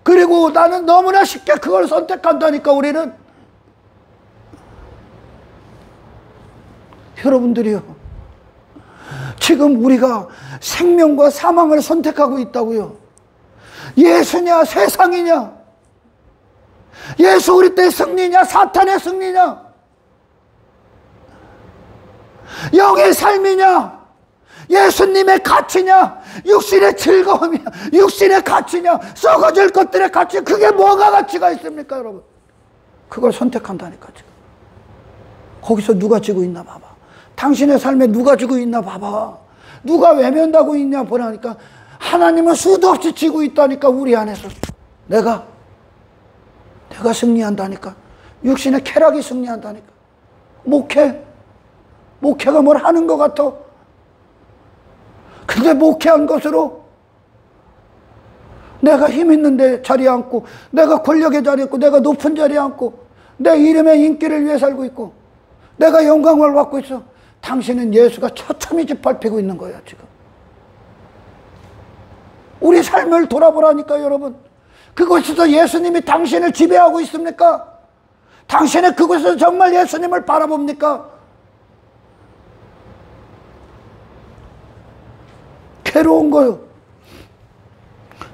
[SPEAKER 1] 그리고 나는 너무나 쉽게 그걸 선택한다니까. 우리는, 여러분들이요, 지금 우리가 생명과 사망을 선택하고 있다고요. 예수냐 세상이냐, 예수 그리스도의 승리냐 사탄의 승리냐, 영의 삶이냐 예수님의 가치냐, 육신의 즐거움이냐 육신의 가치냐, 썩어질 것들의 가치, 그게 뭐가 가치가 있습니까 여러분? 그걸 선택한다니까. 지금 거기서 누가 지고 있나 봐봐. 당신의 삶에 누가 지고 있나 봐봐. 누가 외면하고 있냐 보라니까. 하나님은 수도 없이 지고 있다니까. 우리 안에서 내가 승리한다니까. 육신의 쾌락이 승리한다니까. 목회가 뭘 하는 것 같아. 근데 목회한 것으로 내가 힘 있는 데 자리에 앉고, 내가 권력의 자리에 있고, 내가 높은 자리에 앉고, 내 이름의 인기를 위해 살고 있고, 내가 영광을 받고 있어. 당신은 예수가 처참히 짓밟히고 있는 거야 지금. 우리 삶을 돌아보라니까 여러분. 그곳에서 예수님이 당신을 지배하고 있습니까? 당신은 그곳에서 정말 예수님을 바라봅니까? 괴로운 거요.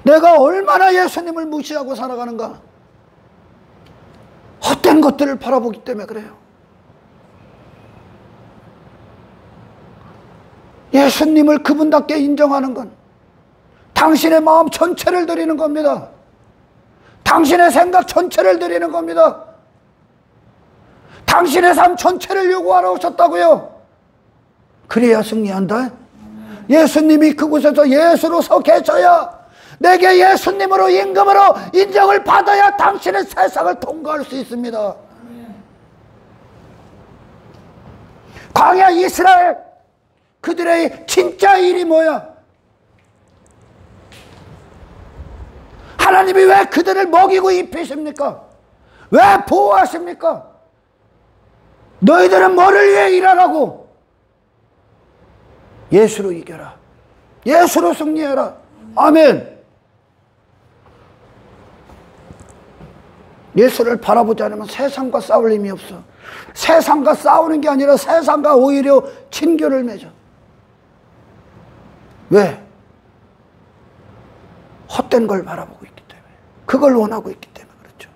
[SPEAKER 1] 내가 얼마나 예수님을 무시하고 살아가는가. 헛된 것들을 바라보기 때문에 그래요. 예수님을 그분답게 인정하는 건 당신의 마음 전체를 드리는 겁니다. 당신의 생각 전체를 드리는 겁니다. 당신의 삶 전체를 요구하러 오셨다고요. 그래야 승리한다. 예수님이 그곳에서 예수로 서 계셔야, 내게 예수님으로 임금으로 인정을 받아야 당신은 세상을 통과할 수 있습니다. 광야 이스라엘, 그들의 진짜 일이 뭐야? 하나님이 왜 그들을 먹이고 입히십니까? 왜 보호하십니까? 너희들은 뭐를 위해 일하라고? 예수로 이겨라. 예수로 승리해라. 아멘. 예수를 바라보지 않으면 세상과 싸울 힘이 없어. 세상과 싸우는 게 아니라 세상과 오히려 친교를 맺어. 왜? 헛된 걸 바라보고 있기 때문에. 그걸 원하고 있기 때문에 그렇죠.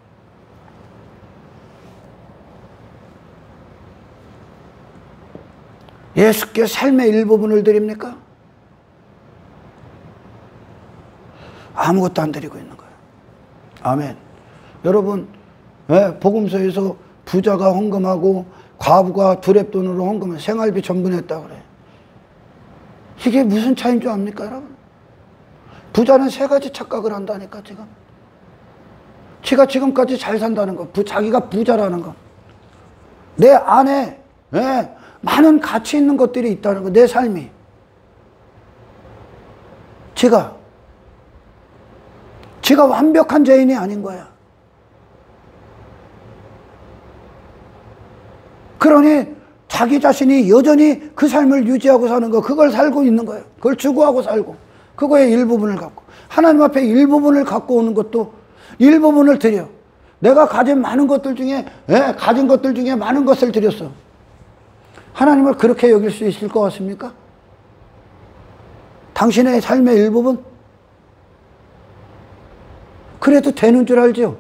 [SPEAKER 1] 예수께 삶의 일부분을 드립니까? 아무것도 안 드리고 있는 거예요. 아멘. 여러분, 복음서에서 부자가 헌금하고 과부가 두렙돈으로 헌금을 생활비 전부 냈다 그래. 이게 무슨 차이인 줄 압니까, 여러분? 부자는 세 가지 착각을 한다니까, 지금. 지가 지금까지 잘 산다는 거, 자기가 부자라는 거. 내 안에 많은 가치 있는 것들이 있다는 거, 내 삶이. 지가 완벽한 죄인이 아닌 거야. 그러니 자기 자신이 여전히 그 삶을 유지하고 사는 거, 그걸 살고 있는 거예요. 그걸 추구하고 살고, 그거의 일부분을 갖고. 하나님 앞에 일부분을 갖고 오는 것도 일부분을 드려. 내가 가진 많은 것들 중에, 가진 것들 중에 많은 것을 드렸어. 하나님을 그렇게 여길 수 있을 것 같습니까? 당신의 삶의 일부분? 그래도 되는 줄 알죠?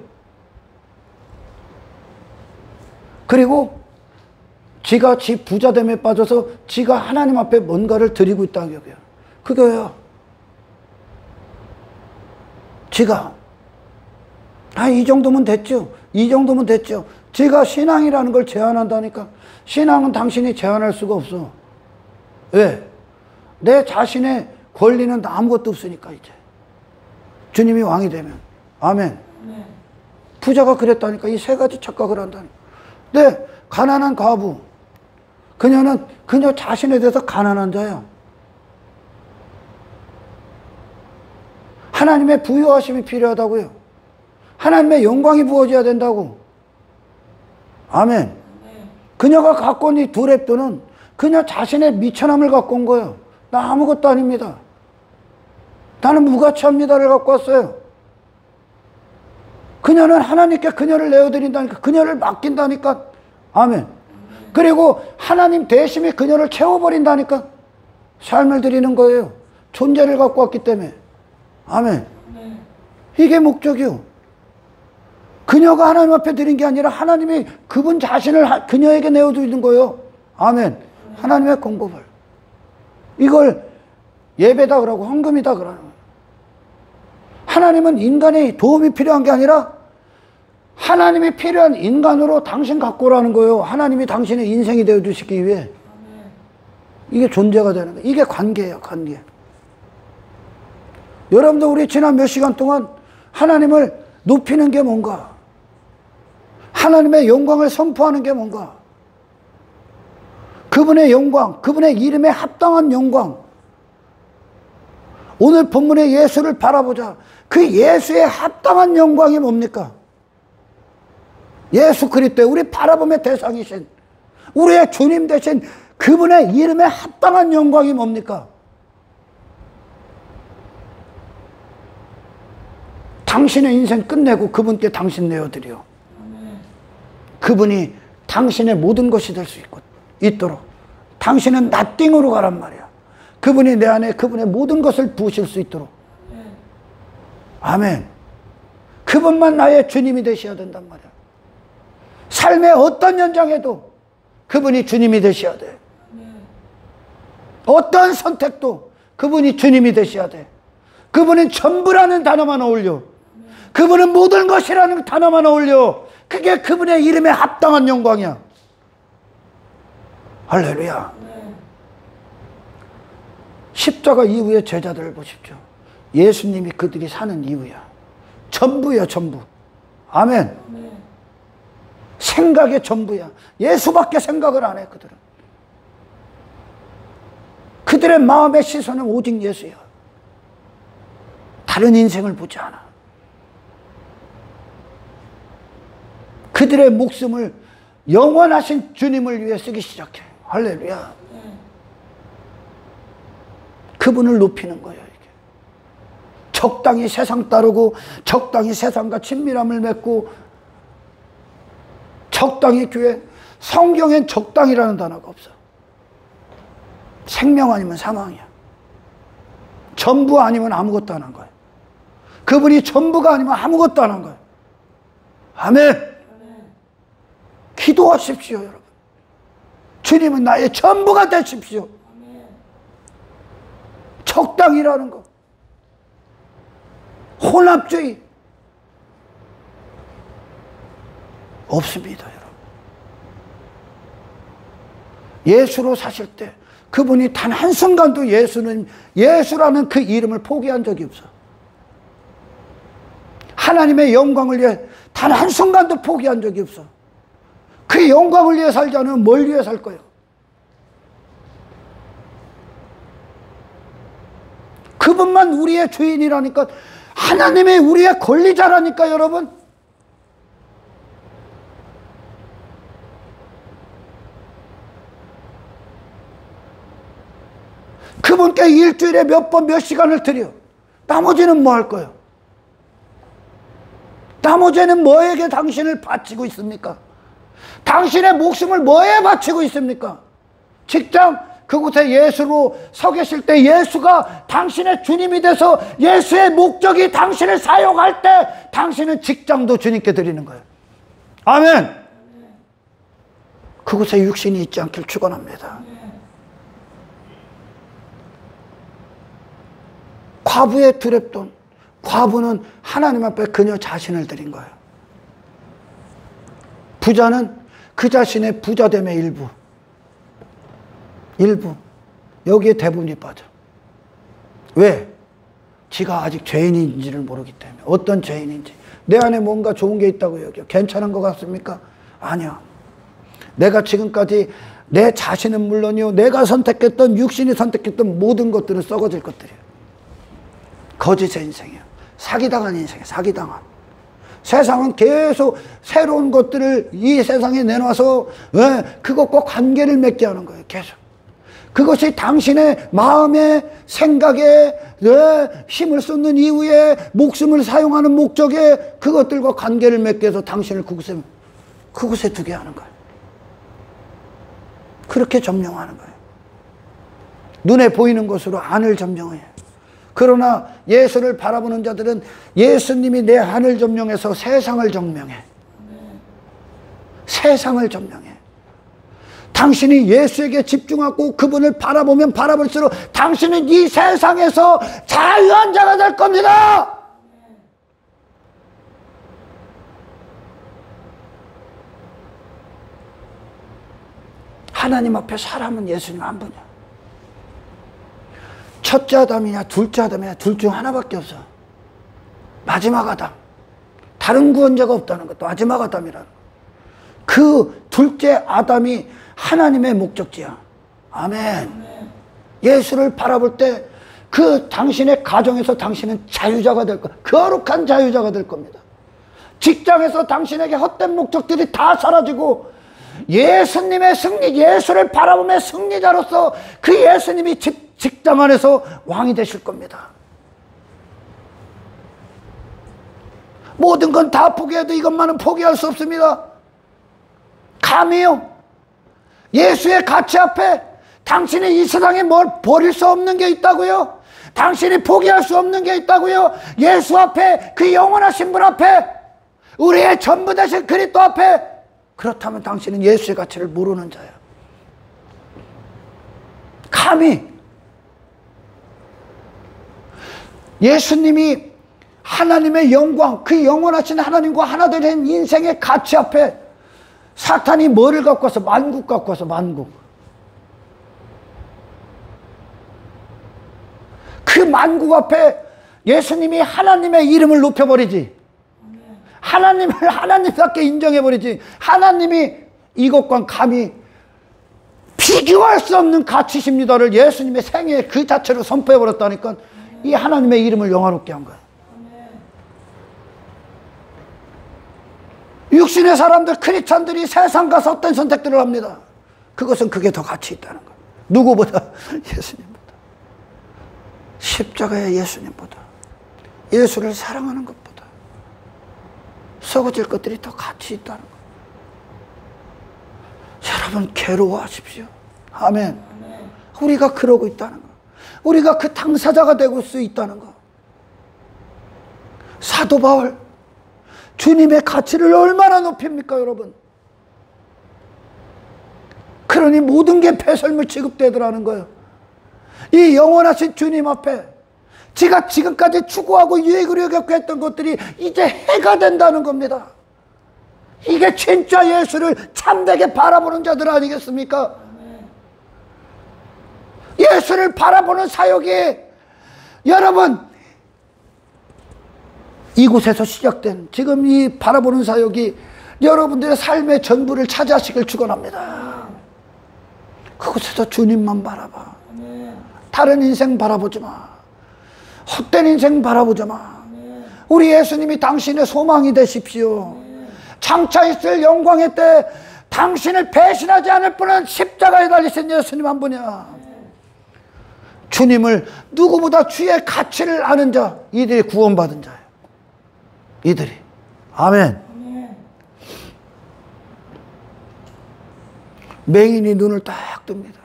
[SPEAKER 1] 그리고 지가 지 부자됨에 빠져서 지가 하나님 앞에 뭔가를 드리고 있다고 여겨요. 그거예요. 지가 이 정도면 됐죠. 이 정도면 됐죠. 지가 신앙이라는 걸 제한한다니까. 신앙은 당신이 제한할 수가 없어. 왜? 내 자신의 권리는 아무것도 없으니까 이제. 주님이 왕이 되면. 아멘. 네. 부자가 그랬다니까. 이 세 가지 착각을 한다니까. 네, 가난한 과부. 그녀는 그녀 자신에 대해서 가난한 자야. 하나님의 부요하심이 필요하다고요. 하나님의 영광이 부어져야 된다고. 아멘. 그녀가 갖고 온 이 두렙돈은 그녀 자신의 미천함을 갖고 온 거예요. 나 아무것도 아닙니다. 나는 무가치합니다를 갖고 왔어요. 그녀는 하나님께 그녀를 내어드린다니까. 그녀를 맡긴다니까. 아멘. 그리고 하나님 대심이 그녀를 채워버린다니까. 삶을 드리는 거예요. 존재를 갖고 왔기 때문에. 아멘. 이게 목적이요. 그녀가 하나님 앞에 드린 게 아니라 하나님이 그분 자신을 그녀에게 내어드리는 거예요. 아멘. 하나님의 공급을. 이걸 예배다 그러고 헌금이다 그러는 거예요. 하나님은 인간의 도움이 필요한 게 아니라 하나님이 필요한 인간으로 당신 갖고 오라는 거예요. 하나님이 당신의 인생이 되어주시기 위해. 이게 존재가 되는 거예요. 이게 관계예요. 관계. 여러분도 우리 지난 몇 시간 동안 하나님을 높이는 게 뭔가, 하나님의 영광을 선포하는 게 뭔가, 그분의 영광, 그분의 이름에 합당한 영광. 오늘 본문의 예수를 바라보자. 그 예수의 합당한 영광이 뭡니까? 예수 그리스도의 우리 바라봄의 대상이신, 우리의 주님 되신 그분의 이름에 합당한 영광이 뭡니까? 당신의 인생 끝내고 그분께 당신 내어드려. 그분이 당신의 모든 것이 될 수 있도록. 당신은 nothing으로 가란 말이야. 그분이 내 안에 그분의 모든 것을 부으실 수 있도록. 아멘. 그분만 나의 주님이 되셔야 된단 말이야. 삶의 어떤 현장에도 그분이 주님이 되셔야 돼. 어떤 선택도 그분이 주님이 되셔야 돼. 그분은 전부라는 단어만 어울려. 그분은 모든 것이라는 단어만 어울려. 그게 그분의 이름에 합당한 영광이야. 할렐루야. 십자가 이후의 제자들을 보십시오. 예수님이 그들이 사는 이유야. 전부야, 전부. 아멘. 생각의 전부야. 예수밖에 생각을 안 해, 그들은. 그들의 마음의 시선은 오직 예수야. 다른 인생을 보지 않아. 그들의 목숨을 영원하신 주님을 위해 쓰기 시작해. 할렐루야. 그분을 높이는 거예요. 이게. 적당히 세상 따르고 적당히 세상과 친밀함을 맺고 적당히 교회. 성경엔 적당이라는 단어가 없어. 생명 아니면 사망이야. 전부 아니면 아무것도 안 한 거예요. 그분이 전부가 아니면 아무것도 안 한 거예요. 아멘. 기도하십시오, 여러분. 주님은 나의 전부가 되십시오. 적당이라는 거. 혼합주의 없습니다, 여러분. 예수로 사실 때 그분이 단 한순간도 예수라는 그 이름을 포기한 적이 없어. 하나님의 영광을 위해 단 한순간도 포기한 적이 없어. 그 영광을 위해 살지 않으면 뭘 위해 살 거예요? 그분만 우리의 주인이라니까, 하나님이 우리의 권리자라니까, 여러분. 그분께 일주일에 몇 번 몇 시간을 드려. 나머지는 뭐 할 거예요? 나머지는 뭐에게 당신을 바치고 있습니까? 당신의 목숨을 뭐에 바치고 있습니까? 직장, 그곳에 예수로 서 계실 때 예수가 당신의 주님이 돼서 예수의 목적이 당신을 사용할 때 당신은 직장도 주님께 드리는 거예요. 아멘. 그곳에 육신이 있지 않길 축원합니다. 과부의 두렙돈, 과부는 하나님 앞에 그녀 자신을 드린 거예요. 부자는 그 자신의 부자됨의 일부. 여기에 대부분이 빠져. 왜? 지가 아직 죄인인지를 모르기 때문에. 어떤 죄인인지. 내 안에 뭔가 좋은 게 있다고 여겨. 괜찮은 것 같습니까? 아니야. 내가 지금까지 내 자신은 물론이요, 내가 선택했던, 육신이 선택했던 모든 것들은 썩어질 것들이에요. 거짓의 인생이에요. 사기당한 인생이에요. 사기당한. 세상은 계속 새로운 것들을 이 세상에 내놔서 그것과 관계를 맺게 하는 거예요. 계속. 그것이 당신의 마음에, 생각에, 힘을 쏟는 이유에, 목숨을 사용하는 목적에 그것들과 관계를 맺게 해서 당신을 그곳에 두게 하는 거예요. 그렇게 점령하는 거예요. 눈에 보이는 것으로 안을 점령해요. 그러나 예수를 바라보는 자들은 예수님이 내 안을 점령해서 세상을 점령해. 세상을 점령해. 당신이 예수에게 집중하고 그분을 바라보면 바라볼수록 당신은 이 세상에서 자유한 자가 될 겁니다. 하나님 앞에 사람은 예수님 한 분이야. 첫째 아담이냐 둘째 아담이냐 둘 중 하나밖에 없어. 마지막 아담. 다른 구원자가 없다는 것도 마지막 아담이라는. 그 둘째 아담이 하나님의 목적지야. 아멘. 예수를 바라볼 때 그 당신의 가정에서 당신은 자유자가 될 거야. 거룩한 자유자가 될 겁니다. 직장에서 당신에게 헛된 목적들이 다 사라지고 예수님의 승리, 예수를 바라보며 승리자로서 그 예수님이 직장 안에서 왕이 되실 겁니다. 모든 건 다 포기해도 이것만은 포기할 수 없습니다. 감히요, 예수의 가치 앞에 당신이 이 세상에 뭘 버릴 수 없는 게 있다고요? 당신이 포기할 수 없는 게 있다고요? 예수 앞에, 그 영원하신 분 앞에, 우리의 전부 되신 그리스도 앞에. 그렇다면 당신은 예수의 가치를 모르는 자예요. 감히 예수님이 하나님의 영광, 그 영원하신 하나님과 하나 된 인생의 가치 앞에 사탄이 뭐를 갖고 와서? 만국 갖고 와서, 만국. 그 만국 앞에 예수님이 하나님의 이름을 높여버리지. 하나님을 하나님답게 인정해버리지. 하나님이 이것과 감히 비교할 수 없는 가치십니다를 예수님의 생애 그 자체로 선포해버렸다니까 이 하나님의 이름을 영화롭게 한 거예요. 육신의 사람들, 크리스찬들이 세상 가서 어떤 선택들을 합니다. 그것은 그게 더 가치 있다는 거예요. 누구보다? 예수님보다. 십자가의 예수님보다. 예수를 사랑하는 것보다 썩어질 것들이 더 가치 있다는 거예요. 여러분, 괴로워하십시오. 아멘. 우리가 그러고 있다는 거. 우리가 그 당사자가 되고 수 있다는 거. 사도 바울, 주님의 가치를 얼마나 높입니까, 여러분? 그러니 모든 게 배설물 취급되더라는 거예요. 이 영원하신 주님 앞에 지가 지금까지 추구하고 유익을 여겼고 했던 것들이 이제 해가 된다는 겁니다. 이게 진짜 예수를 참되게 바라보는 자들 아니겠습니까? 예수를 바라보는 사역이, 여러분, 이곳에서 시작된 지금 이 바라보는 사역이 여러분들의 삶의 전부를 차지하시길 축원합니다. 그곳에서 주님만 바라봐. 다른 인생 바라보지 마. 헛된 인생 바라보지 마. 우리 예수님이 당신의 소망이 되십시오. 장차 있을 영광의 때 당신을 배신하지 않을 분은 십자가에 달리신 예수님 한 분이야. 주님을 누구보다 주의 가치를 아는 자, 이들이 구원받은 자예요. 이들이. 아멘. 맹인이 눈을 딱 뜹니다.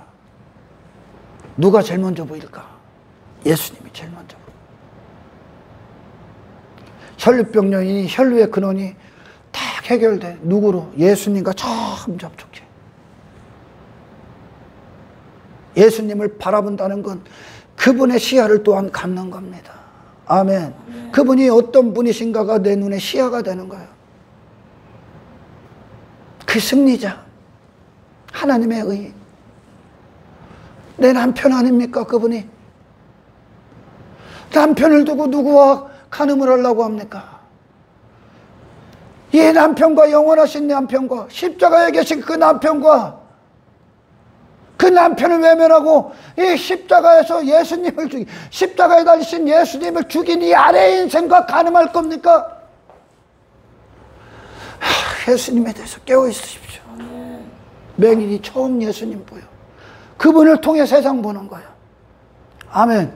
[SPEAKER 1] 누가 제일 먼저 보일까? 예수님이 제일 먼저 보여요. 혈루병 여인이 혈루의 근원이 딱 해결돼. 누구로? 예수님과 처음 접촉해. 예수님을 바라본다는 건 그분의 시야를 또한 갖는 겁니다. 아멘. 그분이 어떤 분이신가가 내 눈에 시야가 되는 거예요. 그 승리자, 하나님의 의인, 내 남편 아닙니까? 그분이 남편을 두고 누구와 간음을 하려고 합니까? 이 남편과, 영원하신 남편과, 십자가에 계신 그 남편과, 그 남편을 외면하고 이 십자가에서 예수님을 죽인, 십자가에 달리신 예수님을 죽인 이 아래의 인생과 간음할 겁니까? 예수님에 대해서 깨어 있으십시오. 맹인이 처음 예수님 보여. 그분을 통해 세상 보는 거예요. 아멘.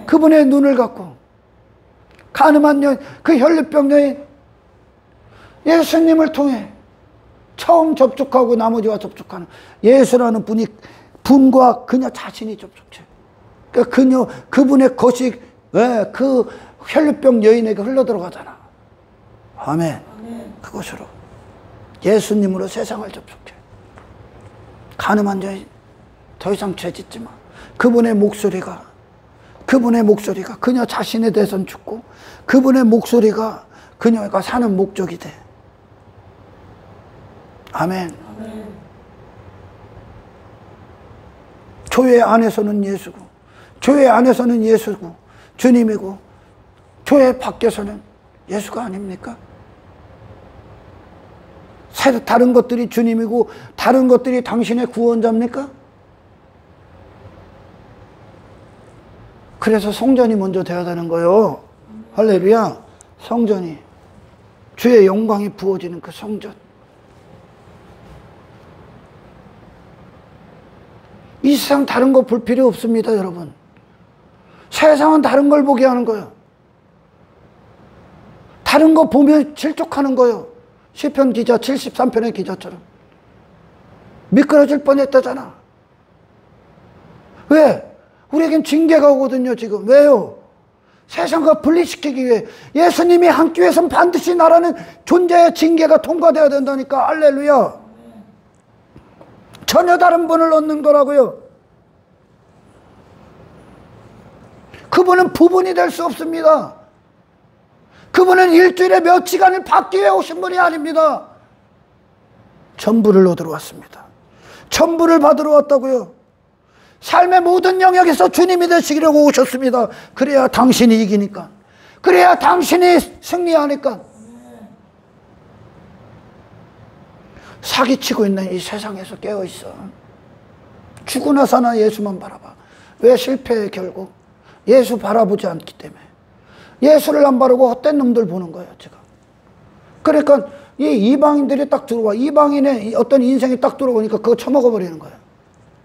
[SPEAKER 1] 그분의 눈을 갖고 간음한 여인, 그 혈루병 여인, 예수님을 통해 처음 접촉하고 나머지와 접촉하는 예수라는 분과 그녀 자신이 접촉해. 그러니까 그분의 것이 그 혈루병 여인에게 흘러 들어가잖아. 아멘. 그것으로 예수님으로 세상을 접촉해. 간음한 여인, 더 이상 죄짓지 마. 그분의 목소리가 그녀 자신에 대해서는 죽고, 그분의 목소리가 그녀가 사는 목적이 돼. 아멘. 교회 안에서는 예수고, 교회 안에서는 예수고 주님이고, 교회 밖에서는 예수가 아닙니까? 다른 것들이 주님이고 다른 것들이 당신의 구원자입니까? 그래서 성전이 먼저 되어야 되는 거예요. 할렐루야. 성전이, 주의 영광이 부어지는 그 성전. 이 세상 다른 거 볼 필요 없습니다, 여러분. 세상은 다른 걸 보게 하는 거예요. 다른 거 보면 질족하는 거예요. 시편 기자 73편의 기자처럼 미끄러질 뻔했다잖아. 왜? 우리에겐 징계가 오거든요, 지금. 왜요? 세상과 분리시키기 위해. 예수님이 한 교회에서는 반드시 나라는 존재의 징계가 통과되어야 된다니까. 할렐루야. 전혀 다른 분을 얻는 거라고요. 그분은 부분이 될 수 없습니다. 그분은 일주일에 몇 시간을 받기 위해 오신 분이 아닙니다. 전부를 얻으러 왔습니다. 전부를 받으러 왔다고요. 삶의 모든 영역에서 주님이 되시기라고 오셨습니다. 그래야 당신이 이기니까. 그래야 당신이 승리하니까. 사기치고 있는 이 세상에서 깨어있어. 죽으나 사나 예수만 바라봐. 왜 실패해? 결국 예수 바라보지 않기 때문에. 예수를 안 바르고 헛된 놈들 보는 거예요, 지금. 그러니까 이 이방인들이 딱 들어와. 이방인의 어떤 인생이 딱 들어오니까 그거 처먹어버리는 거예요.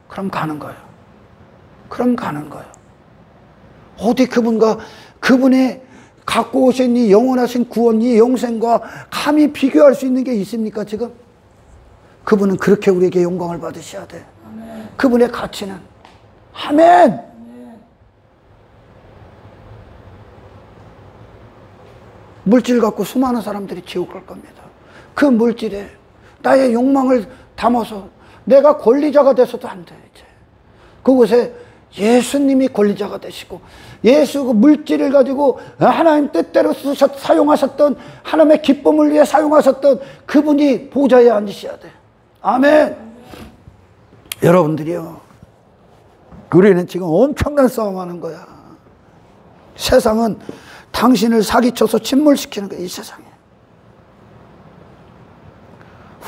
[SPEAKER 1] 그럼 가는 거예요. 그럼 가는 거예요. 어디 그분의 갖고 오신 이 영원하신 구원, 이 영생과 감히 비교할 수 있는 게 있습니까, 지금? 그분은 그렇게 우리에게 영광을 받으셔야 돼. 아멘. 그분의 가치는. 아멘! 아멘. 물질 갖고 수많은 사람들이 지옥 갈 겁니다. 그 물질에 나의 욕망을 담아서 내가 권리자가 돼서도 안 돼, 이제. 그곳에 예수님이 권리자가 되시고, 예수 그 물질을 가지고 하나님 뜻대로 사용하셨던, 하나님의 기쁨을 위해 사용하셨던 그분이 보좌에 앉으셔야 돼. 아멘. 여러분들이요, 우리는 지금 엄청난 싸움하는 거야. 세상은 당신을 사기쳐서 침몰시키는 거야, 이 세상에.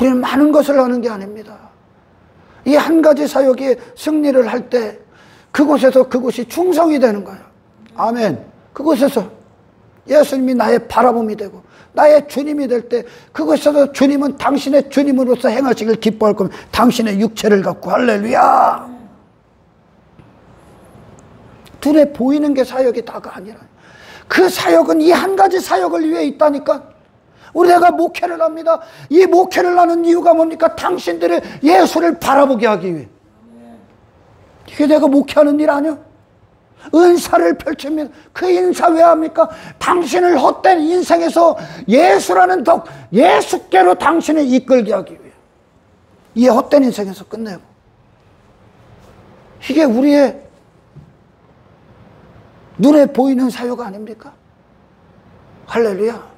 [SPEAKER 1] 우리는 많은 것을 하는 게 아닙니다. 이 한 가지 사역에 승리를 할 때 그곳에서 그곳이 충성이 되는 거예요. 아멘. 그곳에서 예수님이 나의 바라봄이 되고 나의 주님이 될 때 그곳에서 주님은 당신의 주님으로서 행하시길 기뻐할 겁니다. 당신의 육체를 갖고. 할렐루야. 눈에 보이는 게 사역이 다가 아니라 그 사역은 이 한 가지 사역을 위해 있다니까. 우리가 목회를 합니다. 이 목회를 하는 이유가 뭡니까? 당신들의 예수를 바라보게 하기 위해. 이게 내가 목회하는 일 아니야? 은사를 펼치면 그 인사 왜 합니까? 당신을 헛된 인생에서 예수라는 덕, 예수께로 당신을 이끌게 하기 위해. 이 헛된 인생에서 끝내고. 이게 우리의 눈에 보이는 사역 아닙니까? 할렐루야.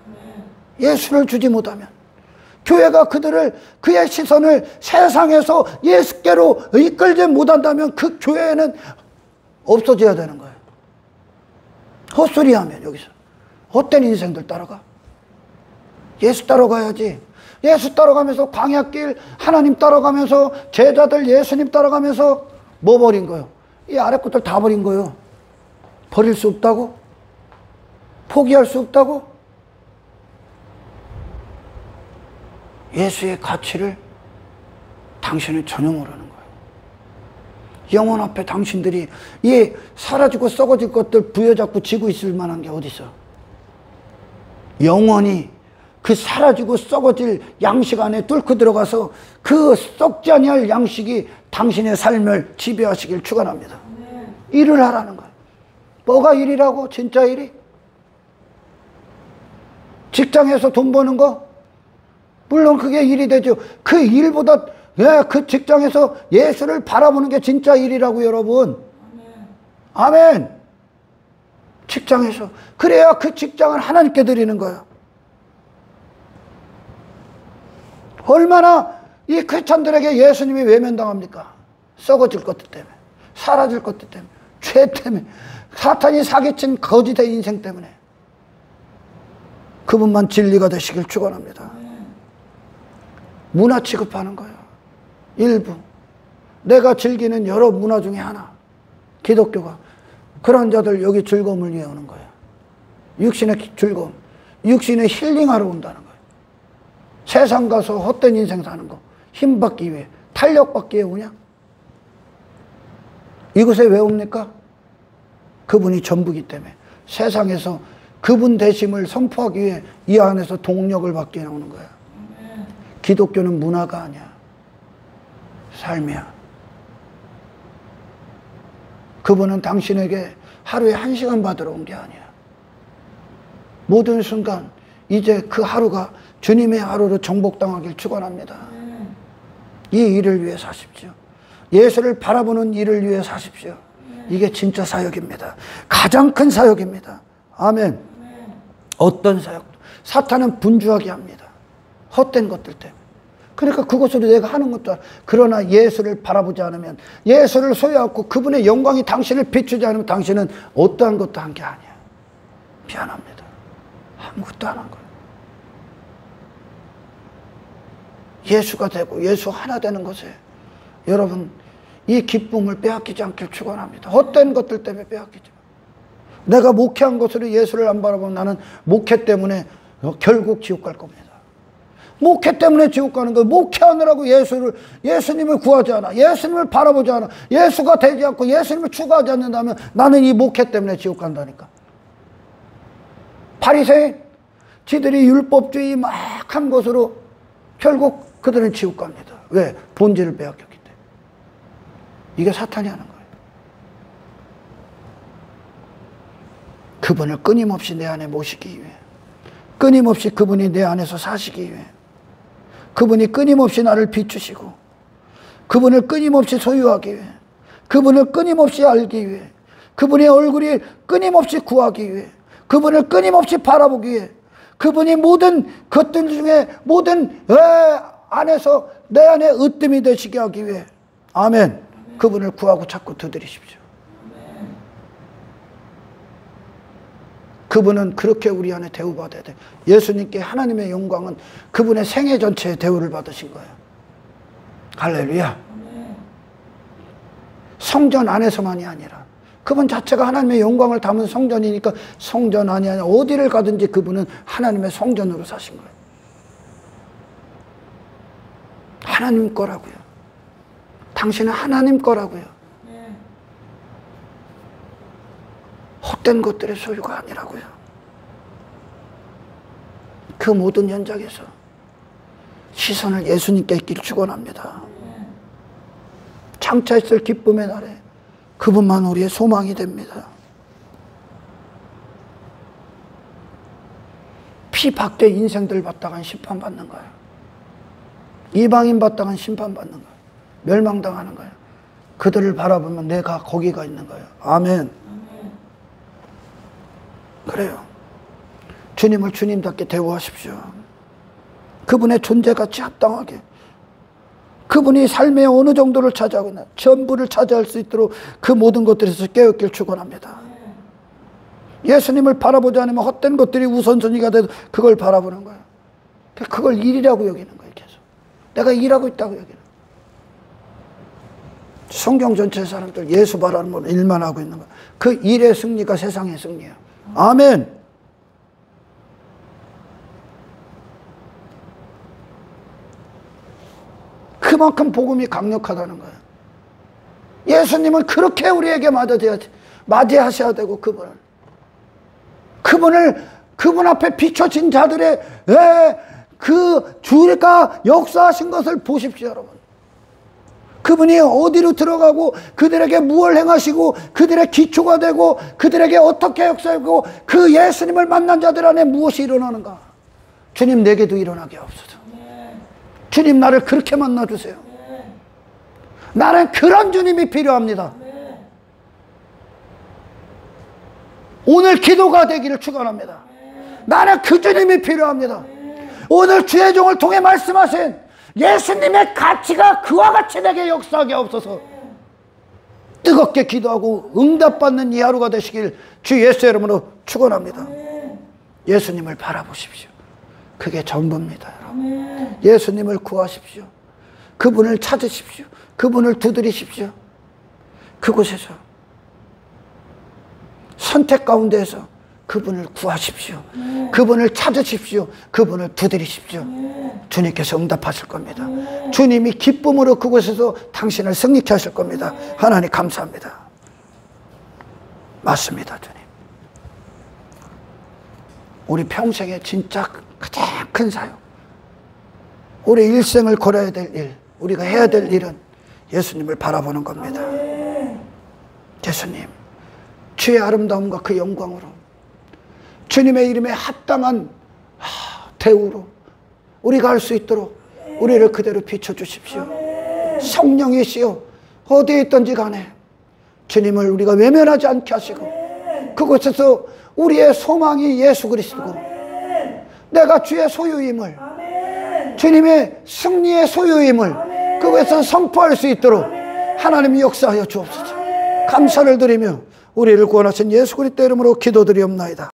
[SPEAKER 1] 예수를 주지 못하면 교회가 그의 시선을 세상에서 예수께로 이끌지 못한다면 그 교회는 없어져야 되는 거예요. 헛소리하면 여기서 헛된 인생들 따라가. 예수 따라가야지. 예수 따라가면서 광야길 하나님 따라가면서 제자들 예수님 따라가면서 뭐 버린 거예요? 이 아래 것들 다 버린 거예요. 버릴 수 없다고? 포기할 수 없다고? 예수의 가치를 당신은 전혀 모르는 거예요. 영혼 앞에 당신들이 이 사라지고 썩어질 것들 부여잡고 지고 있을 만한 게 어디 있어? 영원히 그 사라지고 썩어질 양식 안에 뚫고 들어가서 그 썩지 아니할 양식이 당신의 삶을 지배하시길 축원합니다. 일을 하라는 거예요. 뭐가 일이라고? 진짜 일이? 직장에서 돈 버는 거? 물론 그게 일이 되죠. 그 일보다 그 직장에서 예수를 바라보는 게 진짜 일이라고, 여러분. 아멘. 직장에서. 그래야 그 직장을 하나님께 드리는 거예요. 얼마나 이 크리스찬들에게 예수님이 외면당합니까? 썩어질 것들 때문에, 사라질 것들 때문에, 죄 때문에, 사탄이 사기친 거짓의 인생 때문에. 그분만 진리가 되시길 축원합니다. 문화 취급하는 거예요. 일부. 내가 즐기는 여러 문화 중에 하나. 기독교가. 그런 자들 여기 즐거움을 위해 오는 거예요. 육신의 즐거움. 육신의 힐링하러 온다는 거예요. 세상 가서 헛된 인생 사는 거. 힘받기 위해. 탄력받기 위해 오냐? 이곳에 왜 옵니까? 그분이 전부기 때문에. 세상에서 그분 되심을 선포하기 위해 이 안에서 동력을 받게 나오는 거예요. 기독교는 문화가 아니야. 삶이야. 그분은 당신에게 하루에 1시간 받으러 온 게 아니야. 모든 순간 이제 그 하루가 주님의 하루로 정복당하길 축원합니다. 이 일을 위해 사십시오. 예수를 바라보는 일을 위해 사십시오. 이게 진짜 사역입니다. 가장 큰 사역입니다. 아멘. 어떤 사역도. 사탄은 분주하게 합니다. 헛된 것들 때문에. 그러니까 그것으로 내가 하는 것도 아니야. 그러나 예수를 바라보지 않으면, 예수를 소유하고 그분의 영광이 당신을 비추지 않으면 당신은 어떠한 것도 한 게 아니야. 미안합니다. 아무것도 안 한 거예요. 예수가 되고 예수 하나 되는 것에 여러분 이 기쁨을 빼앗기지 않길 축원합니다. 헛된 것들 때문에 빼앗기지 마. 내가 목회한 것으로 예수를 안 바라보면 나는 목회 때문에 결국 지옥 갈 겁니다. 목회 때문에 지옥 가는 거예요. 목회하느라고 예수님을 구하지 않아, 예수님을 바라보지 않아, 예수가 되지 않고 예수님을 추구하지 않는다면 나는 이 목회 때문에 지옥 간다니까. 바리새인, 지들이 율법주의 막 한 것으로 결국 그들은 지옥 갑니다. 왜? 본질을 빼앗겼기 때문에. 이게 사탄이 하는 거예요. 그분을 끊임없이 내 안에 모시기 위해, 끊임없이 그분이 내 안에서 사시기 위해, 그분이 끊임없이 나를 비추시고, 그분을 끊임없이 소유하기 위해, 그분을 끊임없이 알기 위해, 그분의 얼굴이 끊임없이 구하기 위해, 그분을 끊임없이 바라보기 위해, 그분이 모든 것들 중에 모든 안에서 내 안에 으뜸이 되시게 하기 위해, 아멘. 그분을 구하고 찾고 두드리십시오. 그분은 그렇게 우리 안에 대우받아야 돼. 예수님께 하나님의 영광은 그분의 생애 전체에 대우를 받으신 거예요. 할렐루야. 성전 안에서만이 아니라 그분 자체가 하나님의 영광을 담은 성전이니까 성전 안이 아니라 어디를 가든지 그분은 하나님의 성전으로 사신 거예요. 하나님 거라고요. 당신은 하나님 거라고요. 헛된 것들의 소유가 아니라고요. 그 모든 현장에서 시선을 예수님께 있기를 축원합니다. 장차 있을 기쁨의 날에 그분만 우리의 소망이 됩니다. 피박대 인생들 받다간 심판받는 거예요. 이방인 받다간 심판받는 거예요. 멸망당하는 거예요. 그들을 바라보면 내가 거기가 있는 거예요. 아멘. 그래요. 주님을 주님답게 대우하십시오. 그분의 존재같이 합당하게, 그분이 삶의 어느 정도를 차지하고 있나 전부를 차지할 수 있도록 그 모든 것들에서 깨어있길 축원합니다. 예수님을 바라보지 않으면 헛된 것들이 우선순위가 돼도 그걸 바라보는 거예요. 그걸 일이라고 여기는 거예요. 계속 내가 일하고 있다고 여기는 거예요. 성경 전체 사람들 예수 바라는 일만 하고 있는 거예요. 그 일의 승리가 세상의 승리예요. 아멘. 그만큼 복음이 강력하다는 거예요. 예수님은 그렇게 우리에게 맞이하셔야 되고, 그분 앞에 비춰진 자들의 그 주가 역사하신 것을 보십시오, 여러분. 그분이 어디로 들어가고 그들에게 무엇을 행하시고 그들의 기초가 되고 그들에게 어떻게 역사하고 그 예수님을 만난 자들 안에 무엇이 일어나는가. 주님 내게도 일어나게 하옵소서. 주님 나를 그렇게 만나주세요. 나는 그런 주님이 필요합니다. 오늘 기도가 되기를 축원합니다. 나는 그 주님이 필요합니다. 오늘 주의 종을 통해 말씀하신 예수님의 가치가 그와 같이 내게 역사하게 하옵소서. 뜨겁게 기도하고 응답받는 이 하루가 되시길 주 예수의 이름으로 축원합니다. 예수님을 바라보십시오. 그게 전부입니다. 여러분. 예수님을 구하십시오. 그분을 찾으십시오. 그분을 두드리십시오. 그곳에서 선택 가운데에서 그분을 구하십시오. 그분을 찾으십시오. 그분을 두드리십시오. 주님께서 응답하실 겁니다. 주님이 기쁨으로 그곳에서 당신을 승리케 하실 겁니다. 하나님 감사합니다. 맞습니다. 주님. 우리 평생에 진짜 가장 큰 사역, 우리 일생을 걸어야 될 일, 우리가 해야 될 일은 예수님을 바라보는 겁니다. 예수님, 주의 아름다움과 그 영광으로 주님의 이름에 합당한 대우로 우리가 할 수 있도록 우리를 그대로 비춰주십시오. 성령이시여 어디에 있든지 간에 주님을 우리가 외면하지 않게 하시고 그곳에서 우리의 소망이 예수 그리스도고 내가 주의 소유임을, 주님의 승리의 소유임을 그곳에서 선포할 수 있도록 하나님이 역사하여 주옵소서. 감사를 드리며 우리를 구원하신 예수 그리스도 이름으로 기도드리옵나이다.